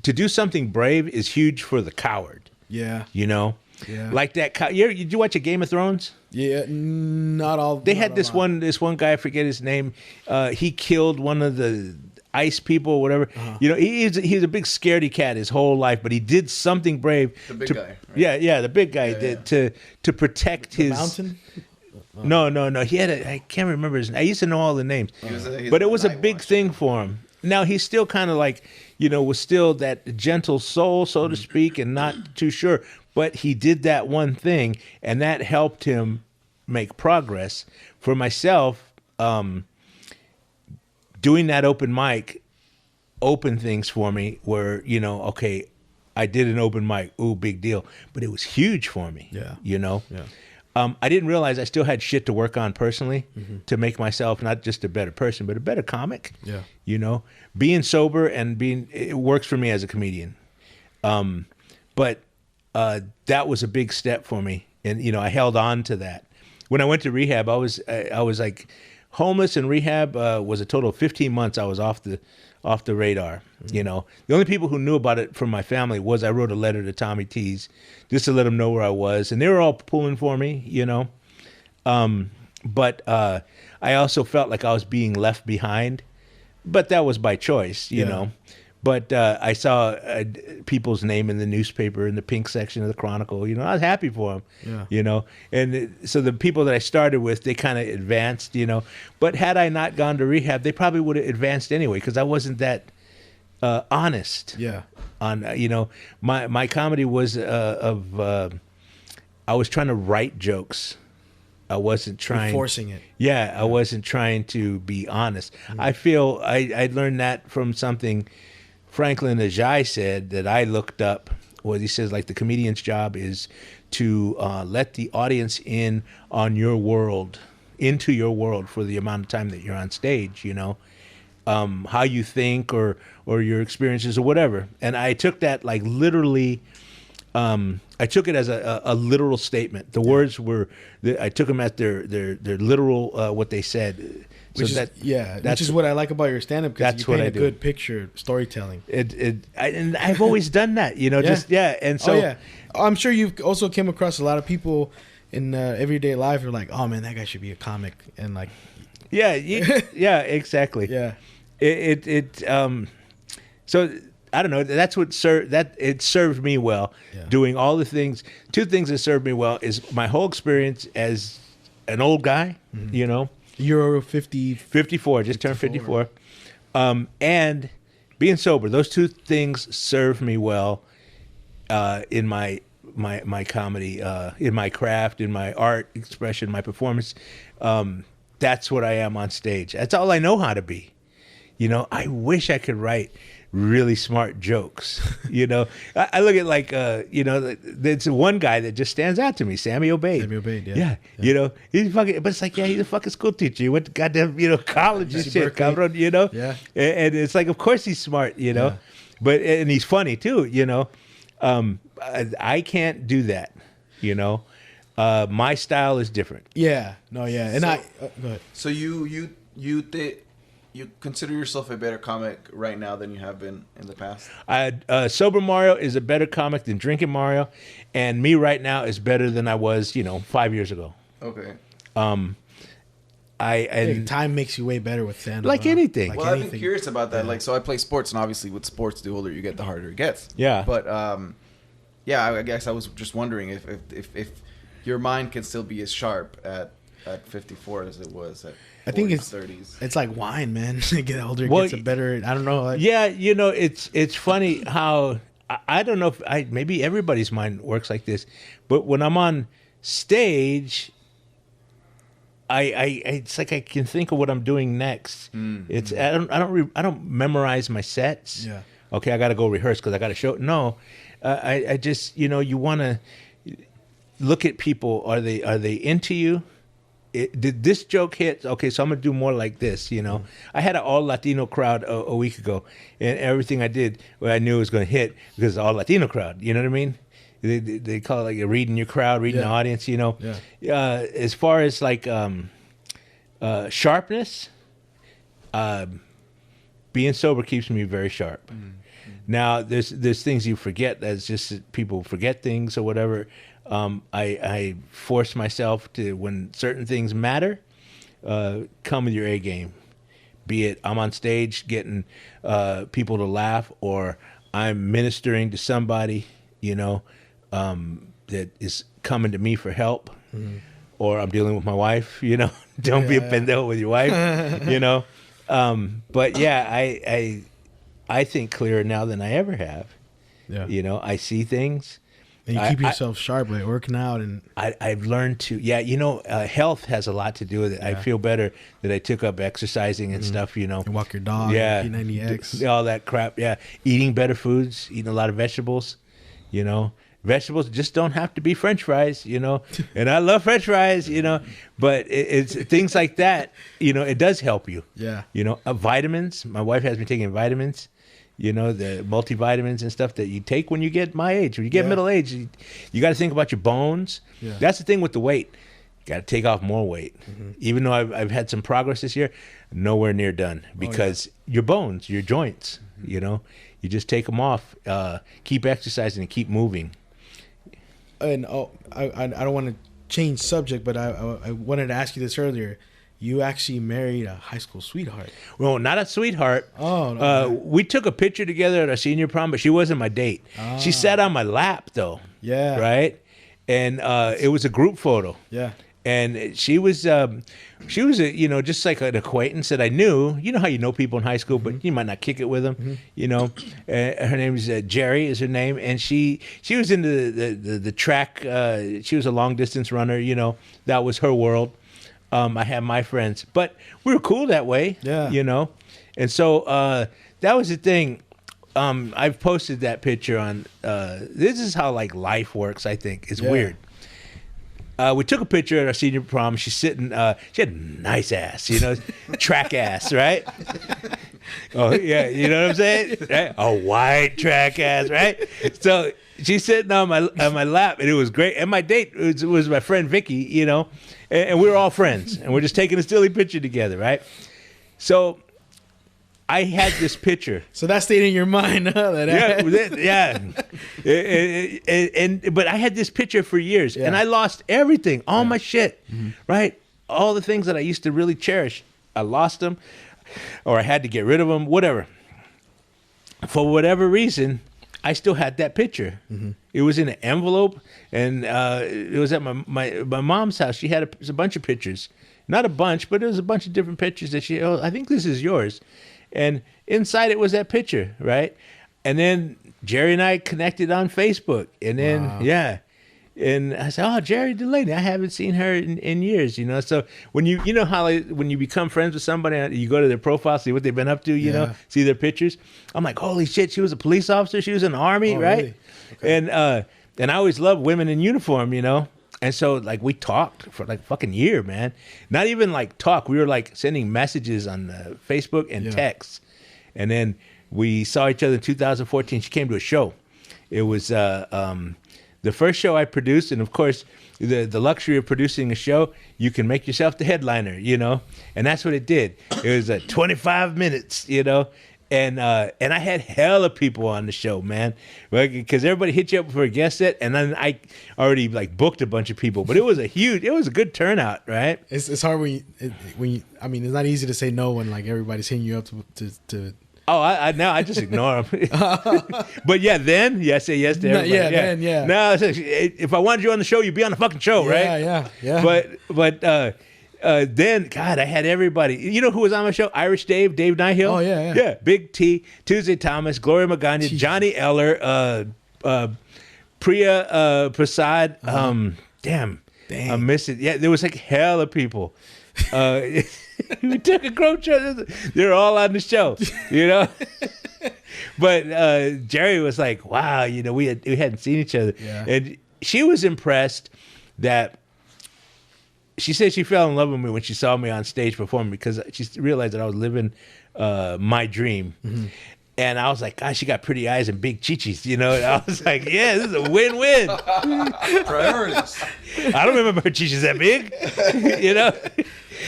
To do something brave is huge for the coward. Yeah. You know? Yeah. Like that. Did you watch a Game of Thrones? Yeah, not all. They had this one guy, I forget his name. He killed one of the ice people or whatever. You know, he's a big scaredy cat his whole life, but he did something brave. The big guy. Right? Yeah, the big guy to protect his mountain. No. He had I can't remember his name. I used to know all the names, but it was a big thing for him. Now he's still kind of like, you know, was still that gentle soul, so to speak, and not too sure. But he did that one thing, and that helped him make progress. For myself, doing that open mic opened things for me where, you know, okay, I did an open mic. Ooh, big deal. But it was huge for me. Yeah. You know? Yeah. I didn't realize I still had shit to work on personally to make myself not just a better person, but a better comic. Yeah. You know? Being sober and it works for me as a comedian. But that was a big step for me. And, you know, I held on to that. When I went to rehab, I was like homeless in rehab was a total of 15 months I was off the radar. You know, the only people who knew about it from my family was I wrote a letter to Tommy T's just to let them know where I was. And they were all pulling for me, you know. But I also felt like I was being left behind. But that was by choice, you know. But I saw people's name in the newspaper in the pink section of the Chronicle. You know, I was happy for them. Yeah. You know, and so the people that I started with, they kind of advanced. You know, but had I not gone to rehab, they probably would have advanced anyway because I wasn't that honest. Yeah. On you know, my comedy was I was trying to write jokes. I wasn't trying forcing it. Yeah, I wasn't trying to be honest. I feel I learned that from something Franklin Ajay said that I looked up. Well, he says like the comedian's job is to let the audience in on your world, into your world for the amount of time that you're on stage. You know, how you think or your experiences or whatever. And I took that like literally. I took it as a literal statement. The words were, I took them at their literal what they said. So which is what I like about your stand-up because you paint a good picture storytelling. And I've always done that, you know. And so I'm sure you've also came across a lot of people in everyday life who are like, oh man, that guy should be a comic, and like, yeah, exactly, yeah. So I don't know. That's what it served me well. Yeah. Doing all the things. Two things that served me well is my whole experience as an old guy. You know. You're 54, just turned 54. And being sober. Those two things served me well in my comedy, in my craft, in my art expression, my performance. That's what I am on stage. That's all I know how to be. You know, I wish I could write really smart jokes. You know, I look at like, you know, there's one guy that just stands out to me, Sammy Obeid. Yeah. You know, he's fucking, but it's like, yeah, he's a fucking school teacher. He went to goddamn, you know, college and shit, cabrón, you know? Yeah. And it's like, of course he's smart, you know, and he's funny too, you know. I can't do that, you know. My style is different. Yeah. No, yeah. And go ahead. So you consider yourself a better comic right now than you have been in the past? Sober Mario is a better comic than Drinking Mario, and me right now is better than I was, you know, 5 years ago. Okay. time makes you way better with stand-up. Like anything. Like Well, I've anything. been curious about that. Like, so I play sports, and obviously with sports, the older you get, the harder it gets. Yeah. But yeah, I guess I was just wondering if your mind can still be as sharp at 54 as it was at I think 30s. It's like wine, man. You get older, it Well, gets a better. I don't know. Like, Yeah, you know, it's funny how I don't know if maybe everybody's mind works like this, but when I'm on stage, I it's like I can think of what I'm doing next. Mm-hmm. It's I don't memorize my sets. Yeah. Okay, I got to go rehearse because I got to show. No, I just you want to look at people. Are they into you? Did this joke hit? Okay, so I'm gonna do more like this. Mm-hmm. I had an all Latino crowd a week ago, and everything I did, I knew it was gonna hit because it's all Latino crowd. You know what I mean? They call it like reading your crowd, reading the audience. Yeah. As far as like sharpness, being sober keeps me very sharp. Mm-hmm. Now there's things you forget. That's just people forget things or whatever. I force myself to, when certain things matter, come with your A game. Be it I'm on stage getting people to laugh, or I'm ministering to somebody, that is coming to me for help, or I'm dealing with my wife. Don't be a pendejo with your wife. But yeah, I think clearer now than I ever have. Yeah. I see things. And you keep yourself sharp, like working out, and I've learned to, health has a lot to do with it. Yeah. I feel better that I took up exercising and stuff. You walk your dog, P90X, all that crap. Yeah, eating better foods, eating a lot of vegetables. Vegetables just don't have to be French fries. And I love French fries. But it's things like that. It does help you. Yeah. Vitamins. My wife has me taking vitamins. The multivitamins and stuff that you take when you get my age. When you get middle age, you got to think about your bones. Yeah. That's the thing with the weight. You got to take off more weight. Mm-hmm. Even though I've had some progress this year, nowhere near done because your bones, your joints, you just take them off. Keep exercising and keep moving. And I don't want to change subject, but I wanted to ask you this earlier. You actually married a high school sweetheart. Well, not a sweetheart. Oh, no. We took a picture together at our senior prom, but she wasn't my date. She sat on my lap, though. Yeah. Right? And it was a group photo. Yeah. And she was just like an acquaintance that I knew. You know how you know people in high school, but you might not kick it with them. Mm-hmm. Her name is Jerry is her name. And she was into the track. She was a long distance runner. That was her world. I had my friends, but we were cool that way. Yeah. And so that was the thing. I've posted that picture on. This is how like life works. I think it's weird. We took a picture at our senior prom. She's sitting. She had a nice ass, track ass, right? Oh yeah, you know what I'm saying? Right? A white track ass, right? So she's sitting on my lap, and it was great. And my date was my friend Vicky, and we were all friends, and we're just taking a silly picture together, right? So I had this picture. So that stayed in your mind, huh? But I had this picture for years, and I lost everything, all my shit, right? All the things that I used to really cherish, I lost them, or I had to get rid of them, whatever. For whatever reason, I still had that picture. Mm-hmm. It was in an envelope, and it was at my mom's house. She had a bunch of pictures. Not a bunch, but it was a bunch of different pictures that I think this is yours. And inside it was that picture, right? And then Jerry and I connected on Facebook. And then, and I said, oh, Jerry Delaney, I haven't seen her in years, So when when you become friends with somebody, you go to their profile, see what they've been up to, see their pictures. I'm like, holy shit, she was a police officer. She was in the Army, right? Really? Okay. And I always loved women in uniform, And so like we talked for like fucking year, man. Not even like talk. We were like sending messages on Facebook and texts. And then we saw each other in 2014. She came to a show. It was the first show I produced, and of course, the luxury of producing a show, you can make yourself the headliner, And that's what it did. It was 25 minutes, And I had hella people on the show, man, because everybody hit you up for a guest set, and then I already like booked a bunch of people. But it was a good turnout, right? It's hard when you. I mean, it's not easy to say no when like everybody's hitting you up to Oh, now I just ignore them. But yeah, then I say yes to everybody. Yeah. No, if I wanted you on the show, you'd be on the fucking show, right? Yeah. But then, God, I had everybody. You know who was on my show? Irish Dave Nihill. Oh yeah. Big T, Tuesday Thomas, Gloria Magana, Johnny Eller, Priya Prasad. Damn, I miss it. Yeah, there was like hella people. We took a group show. They're all on the show, you know. But Jerry was like, "Wow, you know, we hadn't seen each other," and she was impressed that. She said she fell in love with me when she saw me on stage performing because she realized that I was living my dream. Mm-hmm. And I was like, gosh, she got pretty eyes and big chichis, you know? And I was like, yeah, this is a win-win. Priorities. I don't remember her chichis that big, you know?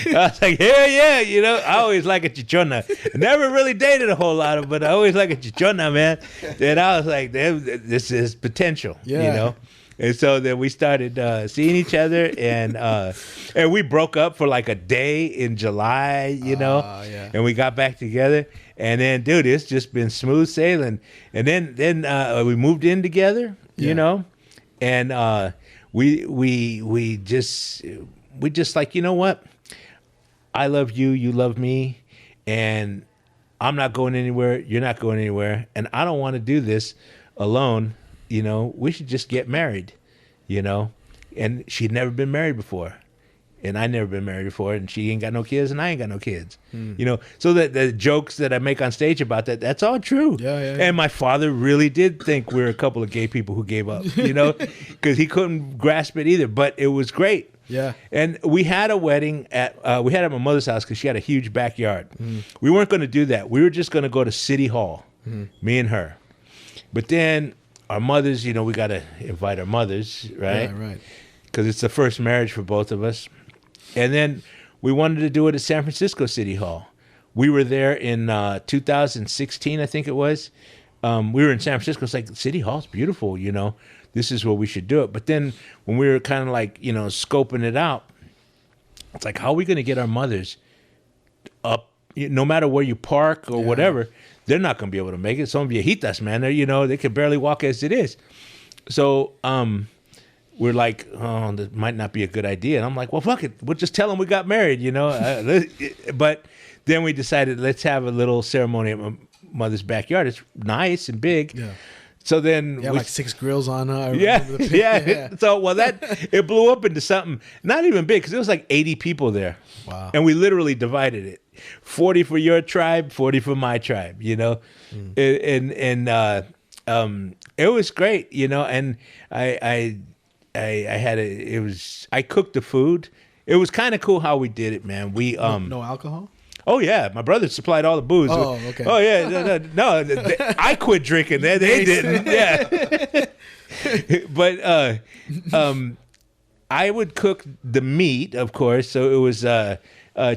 I was like, yeah, you know? I always like a chichona. Never really dated a whole lot of, but I always like a chichona, man. And I was like, this is potential, you know? And so then we started seeing each other, and we broke up for like a day in July, you know, and we got back together. And then, dude, it's just been smooth sailing. And then we moved in together, you know, and we just like, you know what? I love you, you love me, and I'm not going anywhere. You're not going anywhere, and I don't want to do this alone. You know, we should just get married, you know? And she'd never been married before. And I never been married before. And she ain't got no kids and I ain't got no kids. You know? So the jokes that I make on stage about that, that's all true. Yeah. And my father really did think we were a couple of gay people who gave up, you know? Because he couldn't grasp it either. But it was great. Yeah. And we had a wedding at my mother's house because she had a huge backyard. We weren't going to do that. We were just going to go to City Hall, me and her. But then... our mothers, you know, we got to invite our mothers, right? Yeah, right. Because it's the first marriage for both of us. And then we wanted to do it at San Francisco City Hall. We were there in 2016, I think it was. We were in San Francisco. It's like, City Hall's beautiful, you know. This is where we should do it. But then when we were kind of like, you know, scoping it out, it's like, how are we going to get our mothers up? No matter where you park or whatever, they're not going to be able to make it. Some viejitas, man, you know, they can barely walk as it is. So we're like, oh, that might not be a good idea. And I'm like, well, fuck it. We'll just tell them we got married, you know. But then we decided, let's have a little ceremony at my mother's backyard. It's nice and big. Yeah. So then, like 6 grills on. Yeah. So it blew up into something not even big because it was like 80 people there. Wow. And we literally divided it, 40 for your tribe, 40 for my tribe. You know, and it was great. You know, and I cooked the food. It was kind of cool how we did it, man. We no alcohol. Oh yeah, my brother supplied all the booze. Oh, okay. Oh yeah, no, I quit drinking. They didn't. Yeah, but I would cook the meat, of course. So it was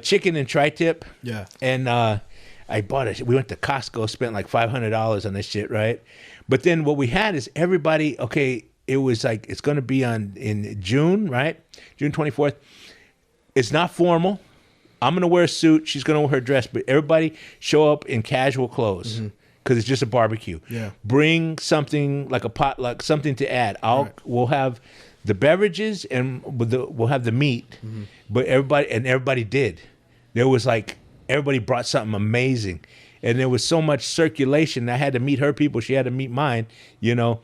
chicken and tri-tip. Yeah, and I bought it. We went to Costco, spent like $500 on this shit, right? But then what we had is everybody. Okay, it was like it's going to be in June, right? June 24th. It's not formal. I'm going to wear a suit. She's going to wear her dress. But everybody show up in casual clothes because it's just a barbecue. Yeah. Bring something like a potluck, something to add. We'll have the beverages and we'll have the meat. But everybody did. There was like, everybody brought something amazing. And there was so much circulation. I had to meet her people. She had to meet mine, you know.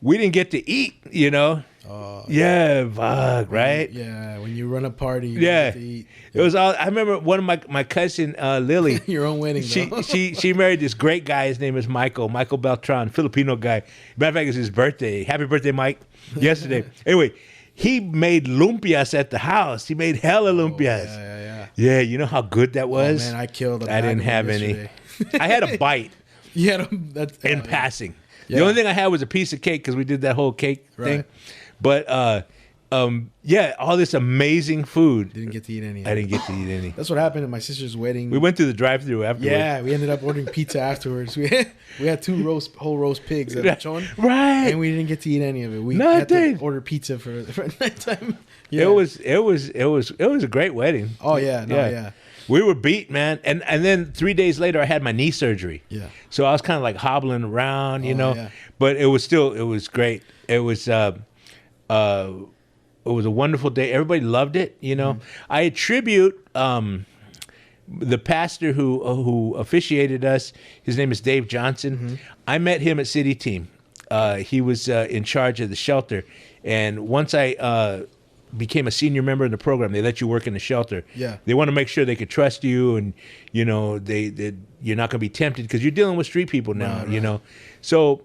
We didn't get to eat, you know. Fuck, right? Yeah, when you run a party, you get to eat. It was all. I remember one of my cousin Lily. Your own wedding. She married this great guy. His name is Michael Beltran, Filipino guy. Matter of fact, it's his birthday. Happy birthday, Mike! Yesterday. Anyway, he made lumpias at the house. He made hella lumpias. Yeah, you know how good that was. Oh, man, I killed. I didn't have any. I had a bite. You had in passing. Yeah. The only thing I had was a piece of cake because we did that whole cake thing. But yeah, all this amazing food. Didn't get to eat any. I didn't get to eat any. That's what happened at my sister's wedding. We went through the drive-thru afterwards. Yeah, we ended up ordering pizza afterwards. We had whole roast pigs at Lechon, right? And we didn't get to eat any of it. We No, had to dude. order pizza for nighttime. Yeah. It was a great wedding. Oh yeah, yeah. We were beat, man. And then 3 days later, I had my knee surgery. Yeah. So I was kind of like hobbling around, you Oh, know. yeah. But it was great. It was a wonderful day. Everybody loved it, you know. I attribute the pastor who officiated us. His name is Dave Johnson. I met him at City Team. He was in charge of the shelter, and once I became a senior member in the program, they let you work in the shelter. Yeah. They want to make sure they could trust you, and you know they you're not going to be tempted because you're dealing with street people now, Right. you know. So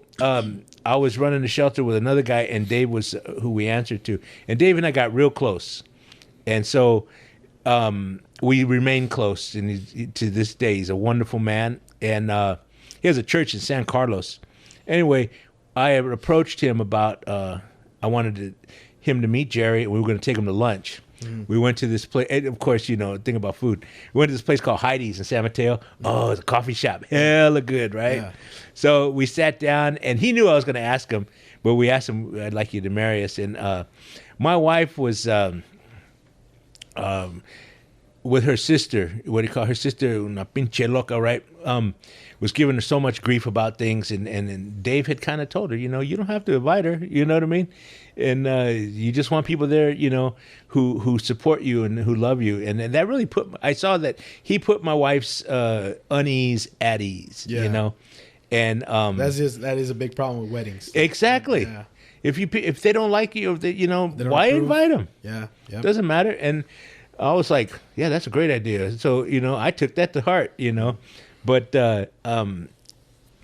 I was running the shelter with another guy, and Dave was who we answered to, and Dave and I got real close, and so we remain close, and to this day he's a wonderful man, and he has a church in San Carlos. Anyway, I had approached him about I wanted him to meet Jerry, and we were going to take him to lunch. We went to this place, and of course, you know, think about food. We went to this place called Heidi's in San Mateo. Oh, it's a coffee shop. Hella good, right? Yeah. So we sat down, and he knew I was going to ask him, but we asked him, I'd like you to marry us. And my wife was with her sister, what do you call her sister? Una pinche loca, right? Was giving her so much grief about things, and Dave had kind of told her, you know, you don't have to invite her, you know what I mean? And you just want people there, you know, who support you and who love you. And that really I saw that he put my wife's unease at ease, you know? And that is a big problem with weddings. Exactly. Yeah. If they don't like you, if they, you know, why approve. invite them? Yeah. Yep. Doesn't matter. And I was like, yeah, that's a great idea. So, you know, I took that to heart, you know. But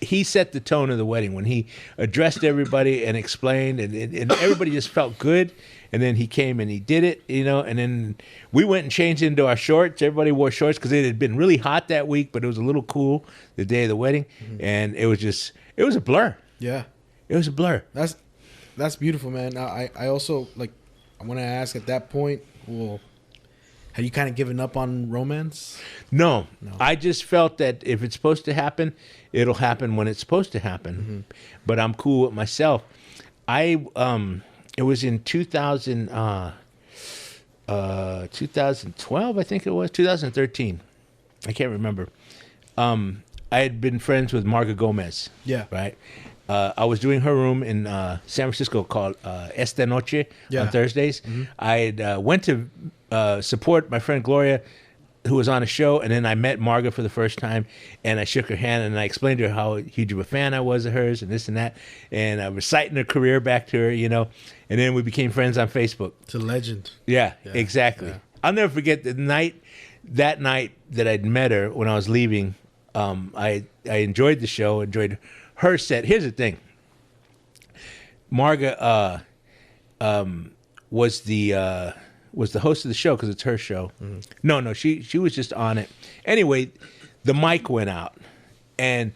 he set the tone of the wedding when he addressed everybody and explained, and everybody just felt good. And then he came and he did it, you know. And then we went and changed into our shorts. Everybody wore shorts because it had been really hot that week, but it was a little cool the day of the wedding. And it was a blur. Yeah. It was a blur. That's beautiful, man. I also, like, I want to ask at that point, well, have you kind of given up on romance? No. I just felt that if it's supposed to happen, it'll happen when it's supposed to happen. But I'm cool with myself. It was in 2012, I think it was 2013. I can't remember. I had been friends with Marga Gomez. Yeah. Right. I was doing her room in San Francisco called Esta Noche on Thursdays. I had went to support my friend Gloria, who was on a show, and then I met Marga for the first time, and I shook her hand, and I explained to her how huge of a fan I was of hers, and this and that, and I was reciting her career back to her, you know, and then we became friends on Facebook. It's a legend. Yeah. Exactly. Yeah. I'll never forget that night that I'd met her when I was leaving. I enjoyed the show, enjoyed her set. Here's the thing. Marga was the host of the show because it's her show. No, she was just on it. Anyway, the mic went out, and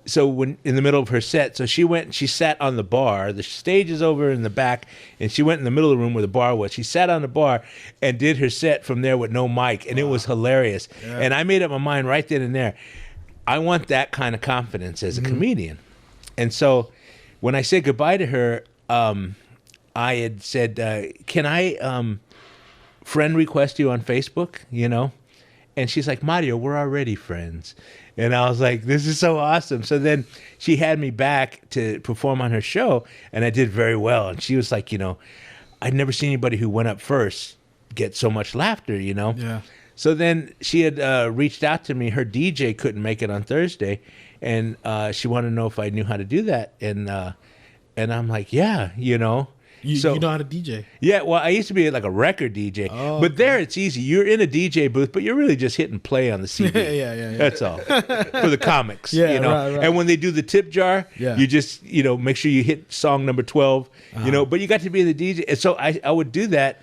so when in the middle of her set, so she went and she sat on the bar. The stage is over in the back, and she went in the middle of the room where the bar was. She sat on the bar and did her set from there with no mic, and it was hilarious. Yeah. And I made up my mind right then and there. I want that kind of confidence as a comedian. And so when I said goodbye to her, I had said, can I friend request you on Facebook, you know? And she's like, Mario, we're already friends. And I was like, this is so awesome. So then she had me back to perform on her show, and I did very well. And she was like, you know, I'd never seen anybody who went up first get so much laughter, you know? Yeah. So then she had reached out to me. Her DJ couldn't make it on Thursday, and she wanted to know if I knew how to do that. And I'm like, yeah, you know. You know how to DJ? Yeah, well, I used to be like a record DJ. Oh, but there it's easy. You're in a DJ booth, but you're really just hitting play on the CD. Yeah. That's all. For the comics, yeah, you know. Right. And when they do the tip jar, you just, you know, make sure you hit song number 12, you know. But you got to be in the DJ. And so I would do that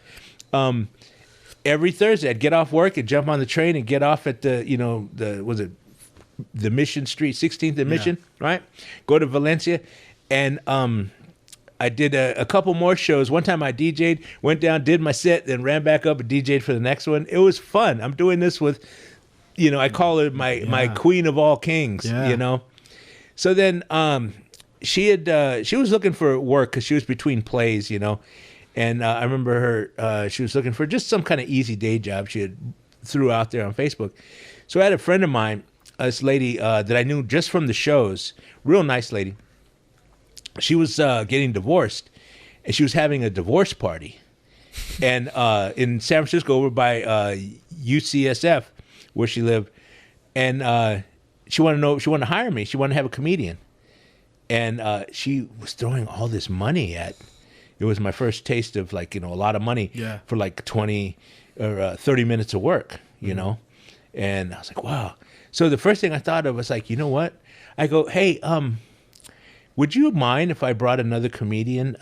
every Thursday. I'd get off work and jump on the train and get off at the, you know, the Mission Street, 16th and Mission, right? Go to Valencia. And I did a couple more shows. One time I DJ'd, went down, did my set, then ran back up and DJ'd for the next one. It was fun. I'm doing this with, I call her my queen of all kings, So then she was looking for work because she was between plays, And I remember her, she was looking for just some kind of easy day job she had threw out there on Facebook. So I had a friend of mine, this lady that I knew just from the shows, real nice lady. She was getting divorced, and she was having a divorce party, and in San Francisco, over by UCSF, where she lived, and she wanted to hire me. She wanted to have a comedian, and she was throwing all this money at. It was my first taste of a lot of money for 20 or 30 minutes of work, and I was like, wow. So the first thing I thought of was you know what? I go, hey, would you mind if I brought another comedian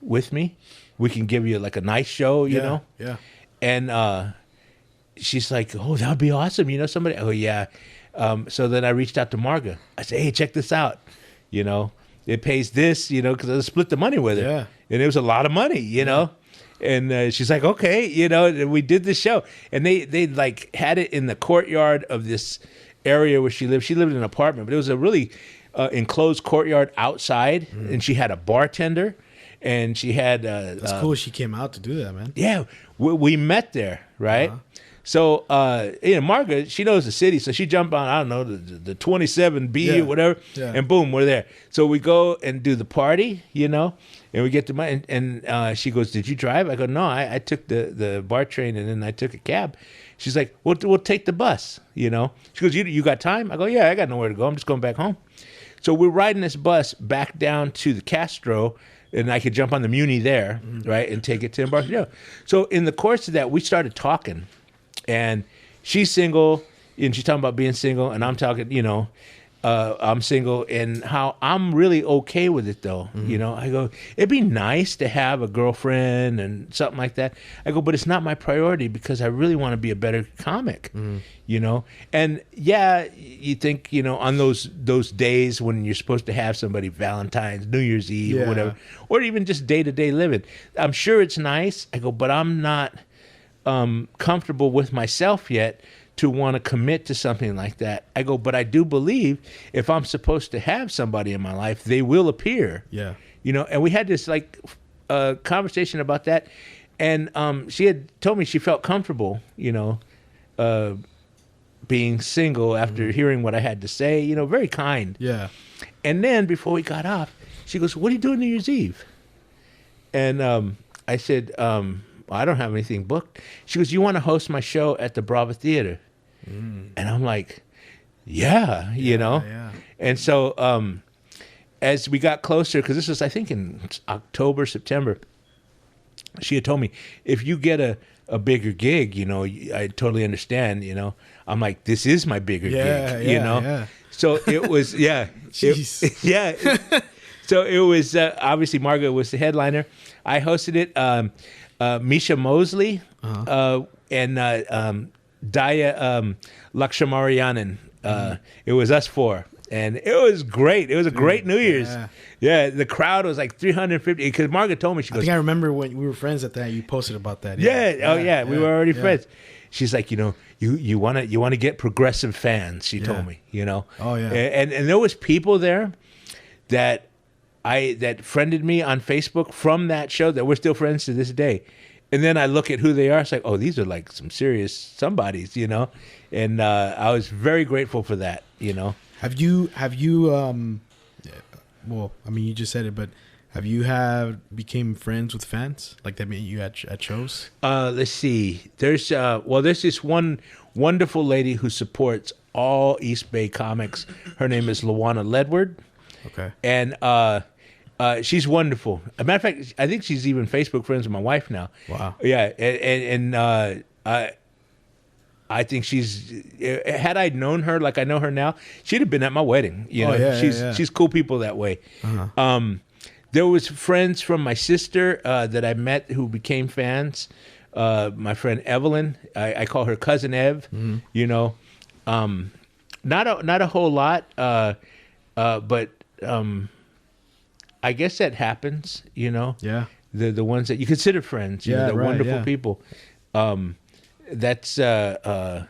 with me? We can give you a nice show, you know? Yeah. And she's like, oh, that would be awesome. Somebody? Oh, yeah. So then I reached out to Marga. I said, hey, check this out. It pays this, because I split the money with her. Yeah. And it was a lot of money, And she's like, okay, and we did the show. And they had it in the courtyard of this area where she lived. She lived in an apartment, but it was a really enclosed courtyard outside, and she had a bartender, and she had. That's cool. She came out to do that, man. Yeah, we met there, right? So, Margaret, she knows the city, so she jumped on, I don't know, the 27B or whatever, and boom, we're there. So we go and do the party, and we get to my, and she goes, did you drive? I go, no, I took the BART train, and then I took a cab. She's like, we'll take the bus, She goes, you got time? I go, yeah, I got nowhere to go. I'm just going back home. So we're riding this bus back down to the Castro, and I could jump on the Muni there, right, and take it to Embarcadero. So in the course of that, we started talking, and she's single, and she's talking about being single, and I'm talking, I'm single, and how I'm really okay with it, though. I go, it'd be nice to have a girlfriend and something like that. I go, but it's not my priority because I really want to be a better comic, And yeah, you think, on those days when you're supposed to have somebody, Valentine's, New Year's Eve, or whatever, or even just day-to-day living, I'm sure it's nice. I go, but I'm not comfortable with myself yet to want to commit to something like that. I go, but I do believe if I'm supposed to have somebody in my life, they will appear. Yeah. And we had this conversation about that. And she had told me she felt comfortable, being single after hearing what I had to say, very kind. Yeah. And then before we got off, she goes, what are you doing New Year's Eve? And I said, I don't have anything booked. She goes, you want to host my show at the Brava Theater? And I'm like, yeah. Yeah. And so as we got closer, because this was, I think, in October, September, she had told me, if you get a bigger gig, I totally understand, I'm like, this is my bigger gig, Yeah. So it was, Jeez. So it was, obviously, Margaret was the headliner. I hosted it. Misha Mosley and Daya Lakshamarianan. It was us four. And it was great. It was a great New Year's. Yeah, the crowd was like 350. Because Margaret told me, she goes, I think I remember when we were friends at that. You posted about that. Yeah. We were already friends. She's like, you want to get progressive fans. She told me, Oh yeah. And there was people there that friended me on Facebook from that show that we're still friends to this day. And then I look at who they are. It's like, oh, these are like some serious somebodies, And I was very grateful for that, Have you? Well, I mean, you just said it, but have you became friends with fans like that? Meet you at shows? Let's see. There's this one wonderful lady who supports all East Bay comics. Her name is Luana Ledward. Okay. And she's wonderful. As a matter of fact, I think she's even Facebook friends with my wife now. Wow. Yeah, and I think had I known her like I know her now, she'd have been at my wedding. She's cool people that way. Uh-huh. There was friends from my sister that I met who became fans. My friend Evelyn, I call her Cousin Ev. Not a whole lot, but I guess that happens, you know. Yeah. The ones that you consider friends, you know, they're wonderful people. That's one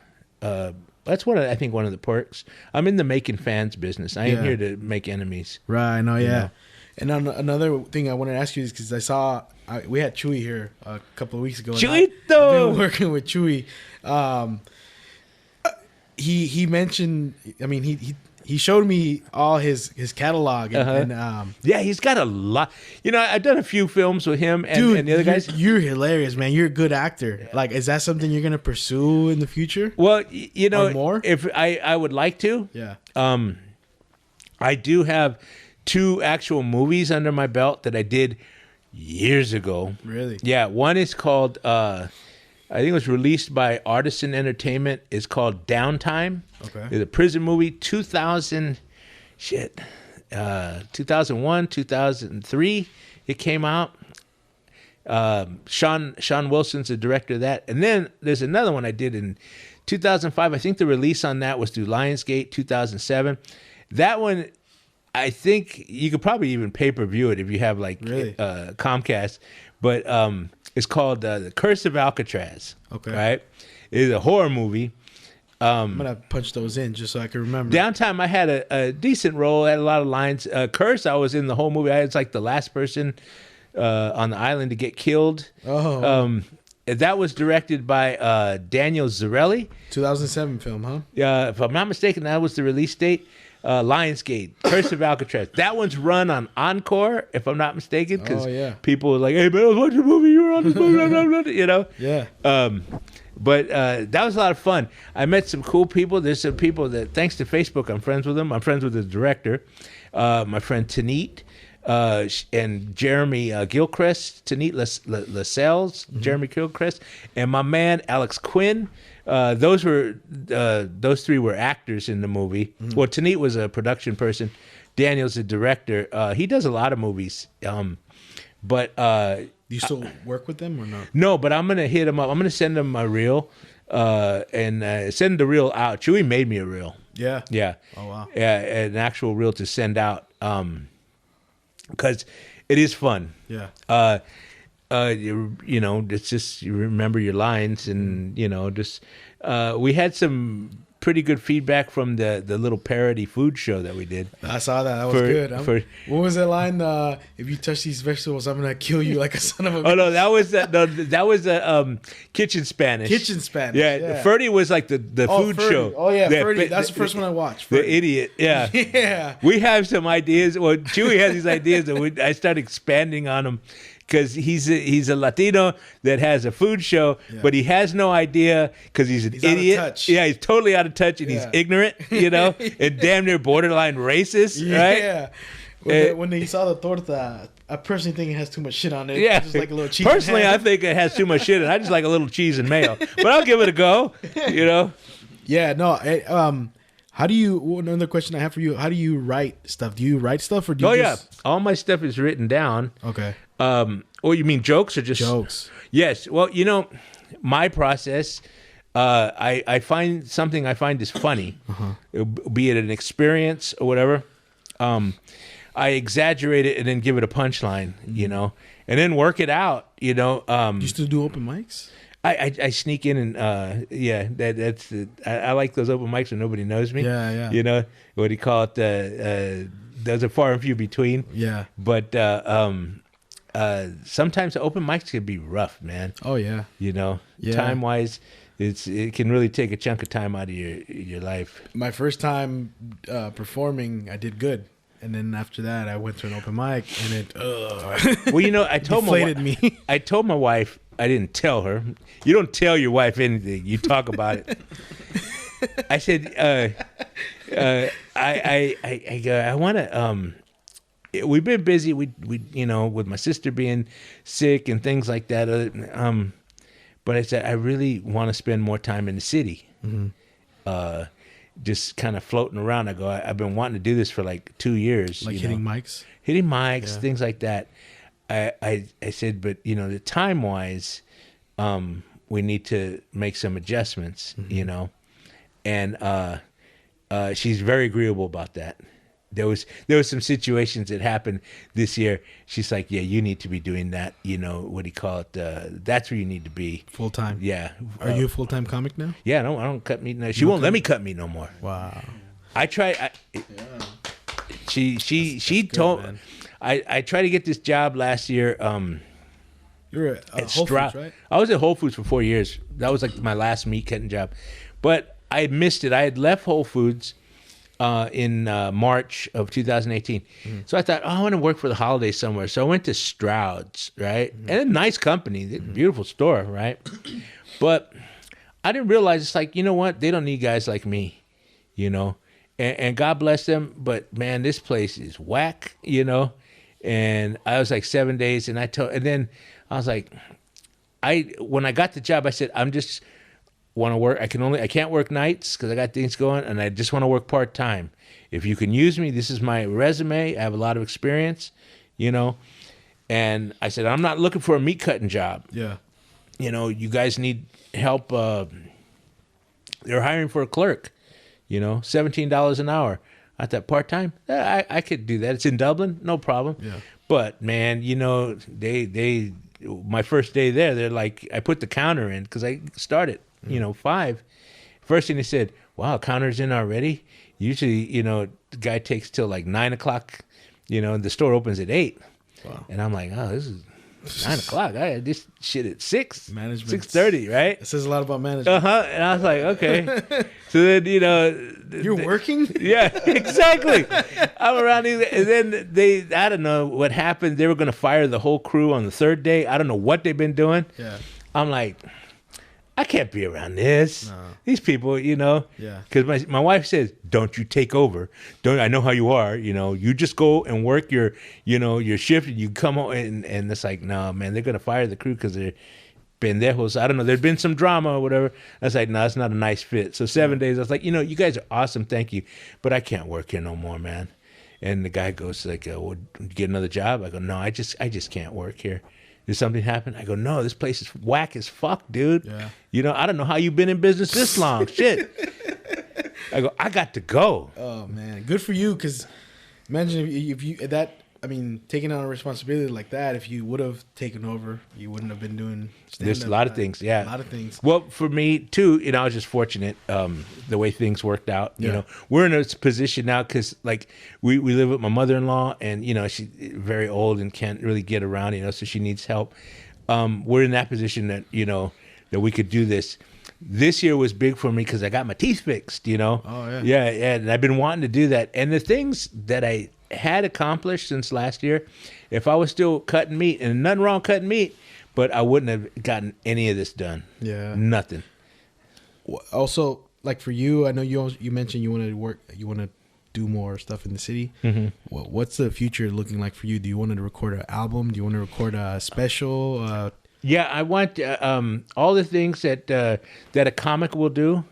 of, I think, one of the perks. I'm in the making fans business. I ain't here to make enemies. Right. No. Yeah. know? And another thing I wanted to ask you is because I saw we had Chewy here a couple of weeks ago. Chewy, I've been working with Chewy. He mentioned. I mean, he showed me all his catalog. And yeah, he's got a lot. You know, I've done a few films with him and the other guys. You're hilarious, man. You're a good actor. Yeah. Like, is that something you're gonna pursue in the future? Well, you know, or more? If I would like to. Yeah. I do have 2 actual movies under my belt that I did years ago. Really? Yeah. One is called. I think it was released by Artisan Entertainment. It's called Downtime. Okay. It's a prison movie. 2001, 2003. It came out. Sean Wilson's the director of that. And then there's another one I did in 2005. I think the release on that was through Lionsgate. 2007. That one, I think you could probably even pay-per-view it if you have like Comcast. But it's called The Curse of Alcatraz. Okay. Right? It's a horror movie. I'm going to punch those in just so I can remember. Downtime, I had a decent role. I had a lot of lines. Curse, I was in the whole movie. I was like the last person on the island to get killed. Oh. That was directed by Daniel Zarelli. 2007 film, huh? If I'm not mistaken, that was the release date. Lionsgate, Curse of Alcatraz. That one's run on Encore, if I'm not mistaken, because people were like, "Hey man, I was watching a movie. You were on this movie," you know. Yeah. But that was a lot of fun. I met some cool people. There's some people that, thanks to Facebook, I'm friends with them. I'm friends with the director, my friend Taneet, and Jeremy Gilchrist, Taneet Lascelles, Jeremy Gilchrist, and my man Alex Quinn. Those 3 were actors in the movie. Well, Taneet was a production person. Daniel's a director. He does a lot of movies. But do you still work with them or not? No, but I'm gonna hit him up. I'm gonna send him my reel, and send the reel out. Chewy made me a reel. Yeah. Yeah. Oh wow. Yeah, an actual reel to send out. Because it is fun. Yeah. You know, it's just you remember your lines, and you know, just we had some pretty good feedback from the little parody food show that we did. I saw that. That was good. What was that line? If you touch these vegetables, I'm gonna kill you like a son of a. Oh no, that was Kitchen Spanish. Kitchen Spanish. Yeah. Ferdy was like the food Ferdy. show. Oh yeah, Ferdy. That's the first one I watched. Ferdy. The idiot. Yeah. Yeah. We have some ideas. Well, Chewy has these ideas, and I start expanding on them. Because he's a Latino that has a food show, but he has no idea because he's an idiot. Out of touch. Yeah, he's totally out of touch, and he's ignorant, you know, and damn near borderline racist, right? Yeah. When he saw the torta, I personally think it has too much shit on it. Yeah. Just like a little cheese. Personally, I think it has too much shit, and I just like a little cheese and mayo. But I'll give it a go, you know? Yeah, no. How do you? Another question I have for you: how do you write stuff? Do you write stuff, or do you? All my stuff is written down. Okay. Or you mean jokes or just jokes? Yes. Well, you know, my process. I find something I find is funny, be it an experience or whatever. I exaggerate it and then give it a punchline, you know, and then work it out, you know. You still do open mics? I sneak in and that's I like those open mics when nobody knows me. Yeah. You know what do you call it? There's a far and few between. Yeah. But sometimes the open mics can be rough, man. Oh yeah. You know, time wise, it can really take a chunk of time out of your life. My first time performing, I did good. And then after that, I went to an open mic, and it well, you know, I told me. I told my wife. I didn't tell her. You don't tell your wife anything. You talk about it. I said, I want to. We've been busy. We you know, with my sister being sick and things like that. But I said I really want to spend more time in the city. Just kind of floating around. I go, I've been wanting to do this for like 2 years. Like hitting mics, things like that. I said, but you know, the time wise, we need to make some adjustments, you know, and she's very agreeable about that. there was some situations that happened this year. She's like, yeah, you need to be doing that. You know, what do you call it? That's where you need to be. Full time. Yeah. Are you a full time comic now? Yeah, I don't cut meat. No. She won't let me cut meat no more. Wow. I tried. She told. Good, I tried to get this job last year. You're at Whole Foods, right? I was at Whole Foods for 4 years. That was like my last meat cutting job, but I had missed it. I had left Whole Foods in March of 2018. So I thought, I want to work for the holidays somewhere. So I went to Stroud's, right? And a nice company, beautiful store, right? But I didn't realize, it's like, you know what? They don't need guys like me, you know? And God bless them, but man, this place is whack, you know? And I was like 7 days, and then I was like, when I got the job, I said, I'm just want to work. I can't work nights because I got things going, and I just want to work part time. If you can use me, this is my resume. I have a lot of experience, you know. And I said, I'm not looking for a meat cutting job. Yeah. You know, you guys need help. They're hiring for a clerk, you know, $17 an hour. I thought part-time, I could do that. It's in Dublin, no problem. Yeah. But man, you know, my first day there, they're like, I put the counter in because I started, you know, 5. First thing they said, wow, counter's in already. Usually, you know, the guy takes till like 9 o'clock, you know, and the store opens at 8. Wow. And I'm like, oh, this is 9 o'clock. I had this shit at 6. Management. 6:30, right? It says a lot about management. And I was like, okay. So then, you know, you're working? Yeah, exactly. I'm around these, and then I don't know what happened. They were going to fire the whole crew on the 3rd day. I don't know what they've been doing. Yeah. I'm like, I can't be around this. No. These people, you know. Yeah. Because my wife says, don't you take over. I know how you are. You know, you just go and work your shift, and you come home, and it's like, no, man, they're going to fire the crew because they're pendejos. I don't know. There's been some drama or whatever. I was like, no, it's not a nice fit. So 7 days, I was like, you know, you guys are awesome. Thank you. But I can't work here no more, man. And the guy goes like, well, get another job? I go, no, I just can't work here. Did something happen? I go, no, this place is whack as fuck, dude. Yeah. You know, I don't know how you've been in business this long. Shit. I go, I got to go. Oh, man. Good for you, because imagine if you taking on a responsibility like that, if you would have taken over, you wouldn't have been doing stand-up. There's a lot of things, yeah. A lot of things. Well, for me, too, you know, I was just fortunate the way things worked out. You know, we're in a position now because, like, we live with my mother-in-law, and, you know, she's very old and can't really get around, you know, so she needs help. We're in that position that, you know, that we could do this. This year was big for me because I got my teeth fixed, you know. Oh, yeah. Yeah, and I've been wanting to do that. And the things that I had accomplished since last year, if I was still cutting meat, and nothing wrong cutting meat, but I wouldn't have gotten any of this done. Yeah. Nothing. Also, like for you, I know you mentioned you want to do more stuff in the city. Mm-hmm. What's the future looking like for you? Do you want to record an album? Do you want to record a special? Yeah, I want all the things that a comic will do.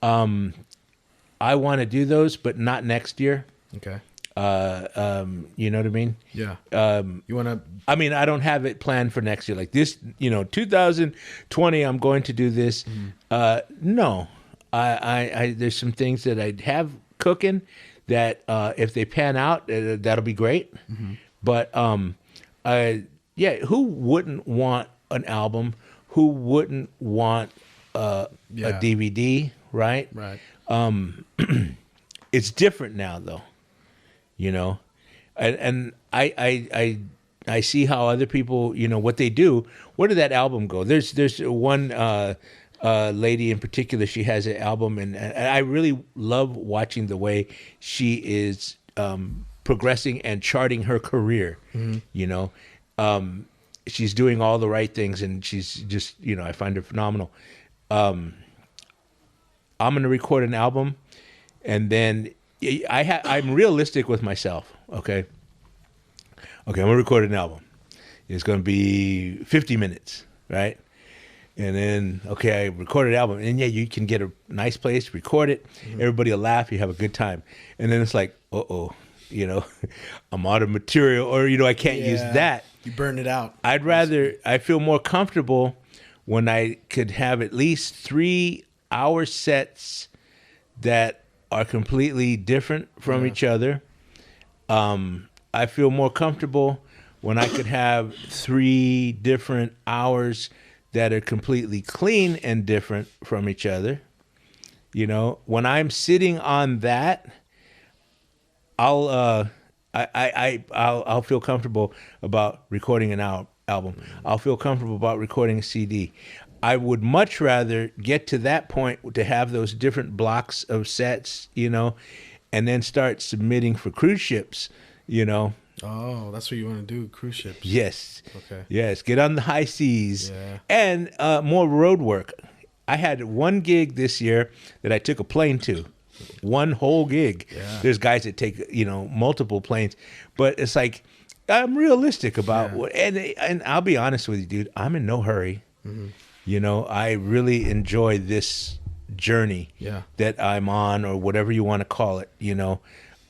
Mm-hmm. I want to do those, but not next year. Okay. You know what I mean? Yeah. You want to? I mean, I don't have it planned for next year. Like this, you know, 2020, I'm going to do this. Mm-hmm. No, I there's some things that I have cooking that if they pan out, that'll be great. Mm-hmm. But yeah, who wouldn't want an album? Who wouldn't want a DVD? Right. Right. It's different now, though. You know, and I see how other people, you know, what they do. Where did that album go? There's one lady in particular. She has an album, and I really love watching the way she is progressing and charting her career. Mm-hmm. You know, she's doing all the right things, and she's just, you know, I find her phenomenal. I'm going to record an album, and then I'm realistic with myself. Okay, I'm gonna record an album. It's gonna be 50 minutes, right? And then I recorded an album, and you can get a nice place, record it. Mm-hmm. Everybody will laugh. You have a good time, and then it's like, you know, I'm out of material, or you know, I can't use that. You burn it out. I feel more comfortable when I could have at least 3-hour sets that are completely different from each other, I feel more comfortable when I could have 3 different hours that are completely clean and different from each other. You know, when I'm sitting on that, I'll feel comfortable about recording an album. I'll feel comfortable about recording a CD. I would much rather get to that point to have those different blocks of sets, you know, and then start submitting for cruise ships, you know. Oh, that's what you want to do, cruise ships. Yes. Okay. Yes, get on the high seas. Yeah. And more road work. I had 1 gig this year that I took a plane to. 1 whole gig. Yeah. There's guys that take, you know, multiple planes. But it's like, I'm realistic about what, and I'll be honest with you, dude, I'm in no hurry. Mm-hmm. You know, I really enjoy this journey that I'm on, or whatever you want to call it, you know.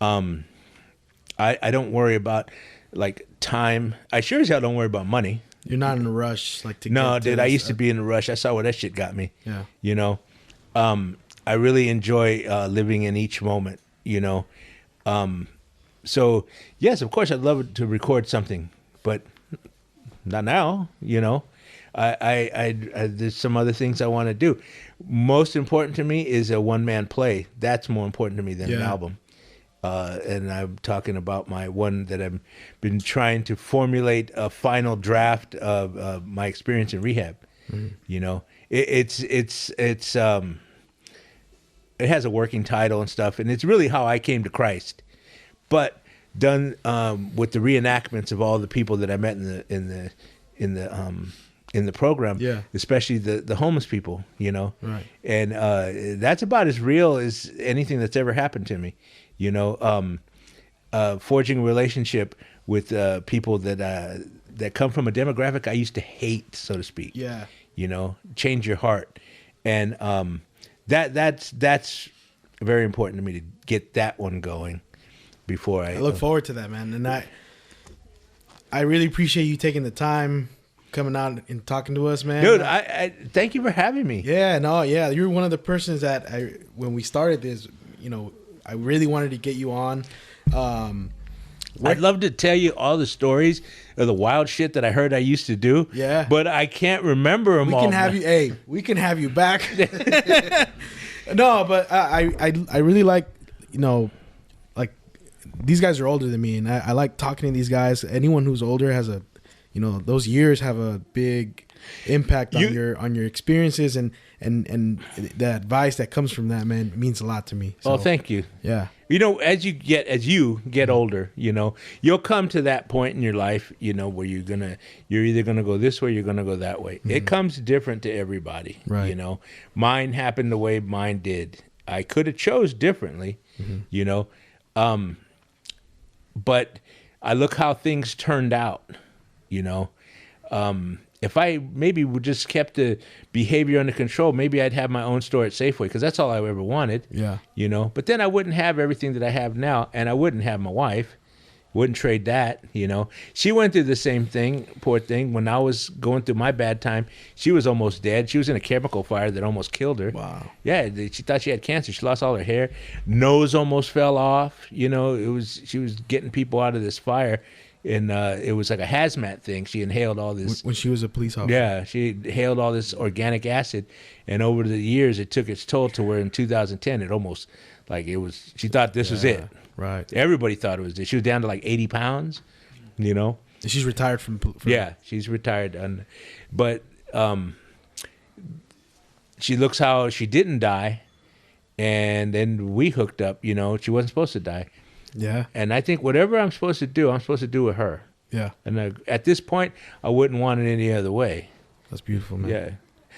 I don't worry about like time. I sure as hell don't worry about money. You're not in a rush, like to. No, get to dude. I used to be in a rush. I saw where that shit got me. Yeah. You know, I really enjoy living in each moment. You know, so yes, of course, I'd love to record something, but not now. You know, I there's some other things I want to do. Most important to me is a 1-man play. That's more important to me than an album. And I'm talking about my one that I've been trying to formulate a final draft of my experience in rehab. Mm. You know, it has a working title and stuff, and it's really how I came to Christ, but done with the reenactments of all the people that I met in the program, especially the homeless people, you know, right. And that's about as real as anything that's ever happened to me. You know, forging a relationship with people that come from a demographic I used to hate, so to speak. Yeah. You know, change your heart, and that's very important to me to get that one going before I look forward to that, man. And I really appreciate you taking the time, coming out and talking to us, man. Dude, I thank you for having me. Yeah, no, yeah, you're one of the persons that when we started this, you know, I really wanted to get you on. I'd love to tell you all the stories of the wild shit that I heard I used to do. Yeah, but I can't remember them all. We can have you back. No, but I really like, you know, like these guys are older than me, and I like talking to these guys. Anyone who's older has a, you know, those years have a big impact on your experiences, and the advice that comes from that, man, means a lot to me. So, oh, thank you. Yeah. You know, as you get older, you know, you'll come to that point in your life, you know, where you're either gonna go this way, you're gonna go that way. Mm-hmm. It comes different to everybody. Right. You know, mine happened the way mine did. I could have chose differently, you know, but I look how things turned out, you know. If I maybe would just kept the behavior under control, maybe I'd have my own store at Safeway, because that's all I ever wanted. Yeah. You know, but then I wouldn't have everything that I have now, and I wouldn't have my wife. Wouldn't trade that, you know. She went through the same thing, poor thing. When I was going through my bad time, she was almost dead. She was in a chemical fire that almost killed her. Wow. Yeah, she thought she had cancer. She lost all her hair. Nose almost fell off. You know, she was getting people out of this fire. And it was like a hazmat thing. She inhaled all this. When she was a police officer. Yeah, she inhaled all this organic acid. And over the years, it took its toll to where in 2010, it almost, like it was, she thought this was it. Right. Everybody thought it was it. She was down to like 80 pounds, you know. And she's retired from yeah, she's retired. But she looks how she didn't die. And then we hooked up, you know. She wasn't supposed to die. Yeah. And I think whatever I'm supposed to do with her. Yeah. And at this point, I wouldn't want it any other way. That's beautiful, man. Yeah.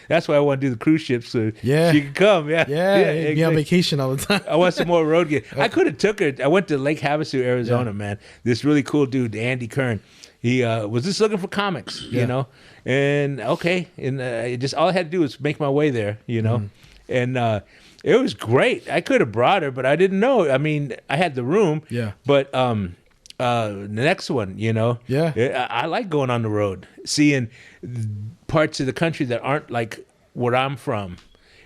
That's why I want to do the cruise ship so she can come. Yeah. Yeah. Be on vacation all the time. I want some more road gigs. I could have took her. I went to Lake Havasu, Arizona, man. This really cool dude, Andy Kern. He was just looking for comics, you know. And okay. And just all I had to do was make my way there, you know. And it was great. I could have brought her, but I didn't know. I mean, I had the room. Yeah. But the next one, you know. Yeah. I like going on the road, seeing parts of the country that aren't like where I'm from.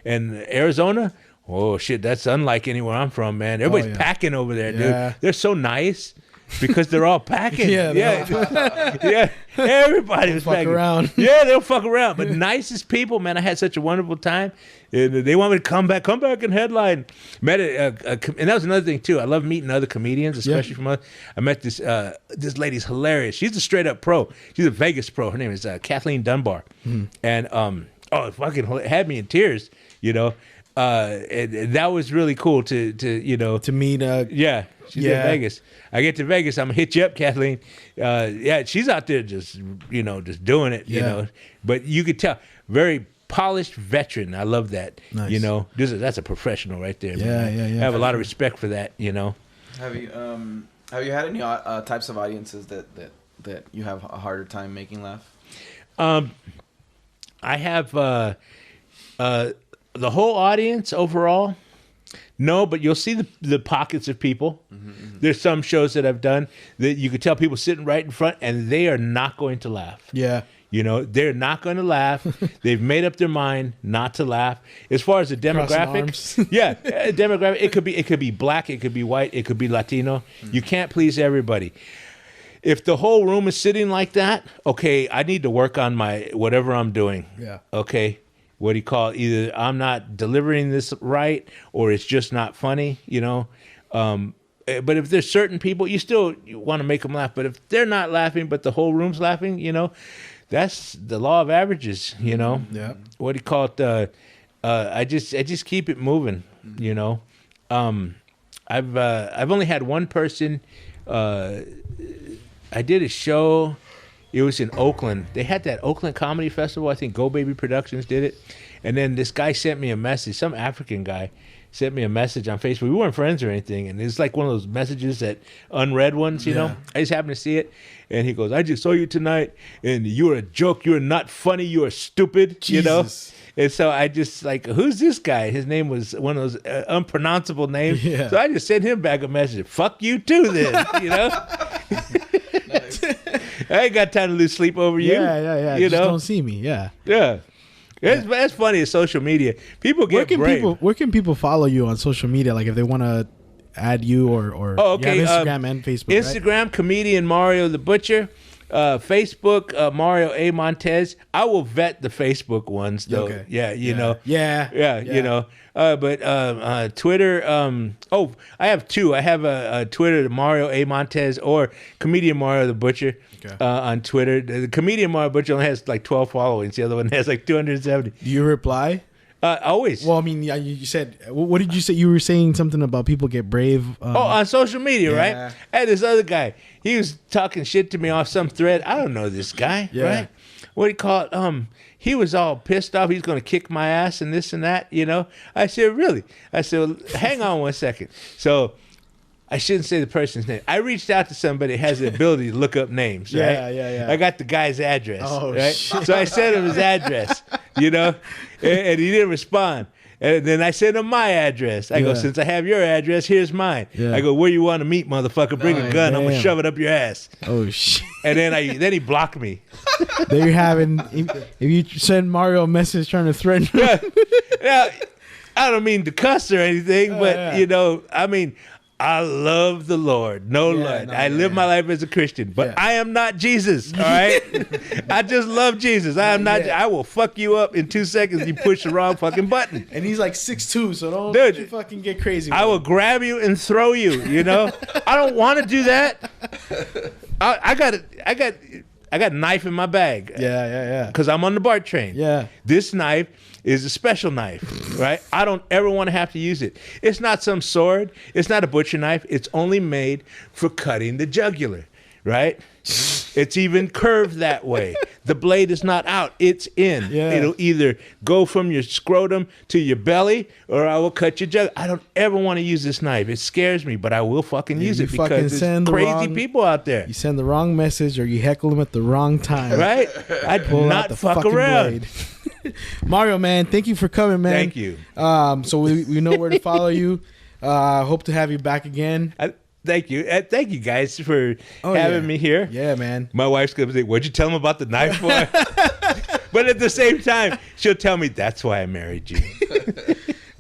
And Arizona, oh shit, that's unlike anywhere I'm from, man. Everybody's packing over there, dude. They're so nice. because they're all packing. Yeah. Everybody was packing around. Yeah, they'll fuck around. But nicest people, man. I had such a wonderful time. And they want me to come back and headline. Met and that was another thing too. I love meeting other comedians, especially from other. I met this lady's hilarious. She's a straight up pro. She's a Vegas pro. Her name is Kathleen Dunbar, and it fucking had me in tears. And that was really cool to meet. She's in Vegas. I get to Vegas, I'm gonna hit you up, Kathleen. She's out there just doing it. But you could tell, very polished veteran. I love that. Nice. That's a professional right there. Yeah, man. yeah. I have a lot of respect for that. Have you had any types of audiences that you have a harder time making laugh? I have the whole audience overall. No, but you'll see the pockets of people. There's some shows that I've done that you could tell people sitting right in front and they are not going to laugh. Yeah. They're not going to laugh. They've made up their mind not to laugh. As far as the demographic, demographic, it could be black, it could be white, it could be Latino. You can't please everybody. If the whole room is sitting like that, okay, I need to work on my whatever I'm doing. Yeah. Okay. What do you call it? Either I'm not delivering this right or it's just not funny, But if there's certain people, you want to make them laugh. But if they're not laughing, but the whole room's laughing, that's the law of averages, Yeah. What do you call it? I just keep it moving, I've only had one person. I did a show. It was in Oakland. They had that Oakland Comedy Festival. I think Go Baby Productions did it. And then this guy sent me a message. Some African guy sent me a message on Facebook. We weren't friends or anything. And it's like one of those messages that unread ones, you know. I just happened to see it. And he goes, I just saw you tonight. And you were a joke. You were not funny. You are stupid, Jesus. And so I just who's this guy? His name was one of those unpronounceable names. Yeah. So I just sent him back a message. Fuck you too then, Nice. I ain't got time to lose sleep over you. Yeah. You Just know? don't see me. Yeah. Yeah. That's funny as social media. People get brave. Where can people follow you on social media? Like if they want to add you or okay. you have Instagram and Facebook. Instagram, right? comedian Mario the Butcher. Facebook, Mario A. Montes. I will vet the Facebook ones though. Okay. Yeah, you know. Yeah. You know. But Twitter. I have two. I have a Twitter, Mario A. Montes, or comedian Mario the Butcher. Okay. On Twitter, the comedian Mario Butcher only has like 12 followings. The other one has like 270. Do you reply? Always. Well, I mean, you said. What did you say? You were saying something about people get brave. On social media, Yeah. right? I had this other guy. He was talking shit to me off some thread. I don't know this guy, right? What do you call it? He was all pissed off. He's going to kick my ass and this and that, you know? I said, really? I said, well, hang on one second. So I shouldn't say the person's name. I reached out to somebody that has the ability to look up names, right? Yeah. I got the guy's address, right? Shit. So I sent him his address, you know? And he didn't respond. And then I sent him my address. I go, since I have your address, here's mine. Yeah. I go, where you want to meet, motherfucker? Bring a gun. I'm going to shove it up your ass. Oh, shit. And then he blocked me. There you're having, if you send Mario a message trying to threaten him. Now, I don't mean to cuss or anything, but, you know, I mean, I love the Lord. I live my life as a Christian, but I am not Jesus, all right? I just love Jesus. I am not. I will fuck you up in 2 seconds if you push the wrong fucking button. And he's like 6'2", so don't you fucking get crazy. I will grab you and throw you, you know? I don't want to do that. I got a knife in my bag. Yeah. Because I'm on the BART train. Yeah. This knife is a special knife, right? I don't ever want to have to use it. It's not some sword. It's not a butcher knife. It's only made for cutting the jugular, right? It's even curved that way. The blade is not out. It's in. Yeah. It'll either go from your scrotum to your belly or I will cut your jugular. I don't ever want to use this knife. It scares me, but I will fucking use it because there's crazy people out there. You send the wrong message or you heckle them at the wrong time. Right? I'd not fuck around. Mario, man, thank you for coming, man. Thank you. So we know where to follow you. Hope to have you back again. Thank you. Thank you guys for having me here. Yeah, man. My wife's going to say, what'd you tell him about the knife for? But at the same time, she'll tell me, that's why I married you.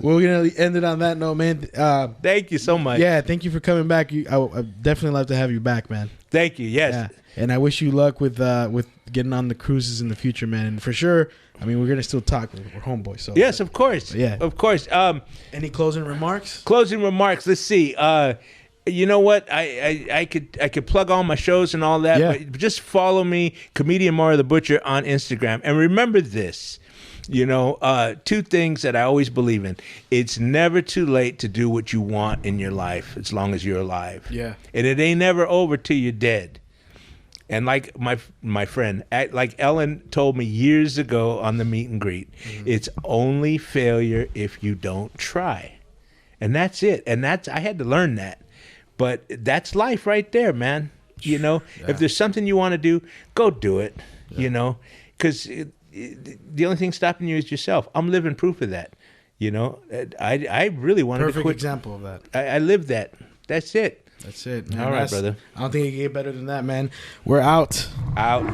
We're gonna end it on that note, man. Thank you so much. Yeah, thank you for coming back. I'd definitely love to have you back, man. Thank you. Yes. Yeah. And I wish you luck with getting on the cruises in the future, man. And for sure, I mean, we're gonna still talk. We're homeboys, so yes, of course. Yeah, of course. Any closing remarks? Closing remarks. Let's see. You know what? I could plug all my shows and all that, but just follow me, Comedian Mario the Butcher, on Instagram. And remember this. Two things that I always believe in. It's never too late to do what you want in your life as long as you're alive. Yeah. And it ain't never over till you're dead. And like my friend, like Ellen told me years ago on the meet and greet, it's only failure if you don't try. And that's it. And I had to learn that. But that's life right there, man. If there's something you want to do, go do it, because the only thing stopping you is yourself. I'm living proof of that. I really wanted to quit. Perfect example of that. I lived that. That's it. That's it, man. All right, brother. I don't think it can get better than that, man. We're out. Out.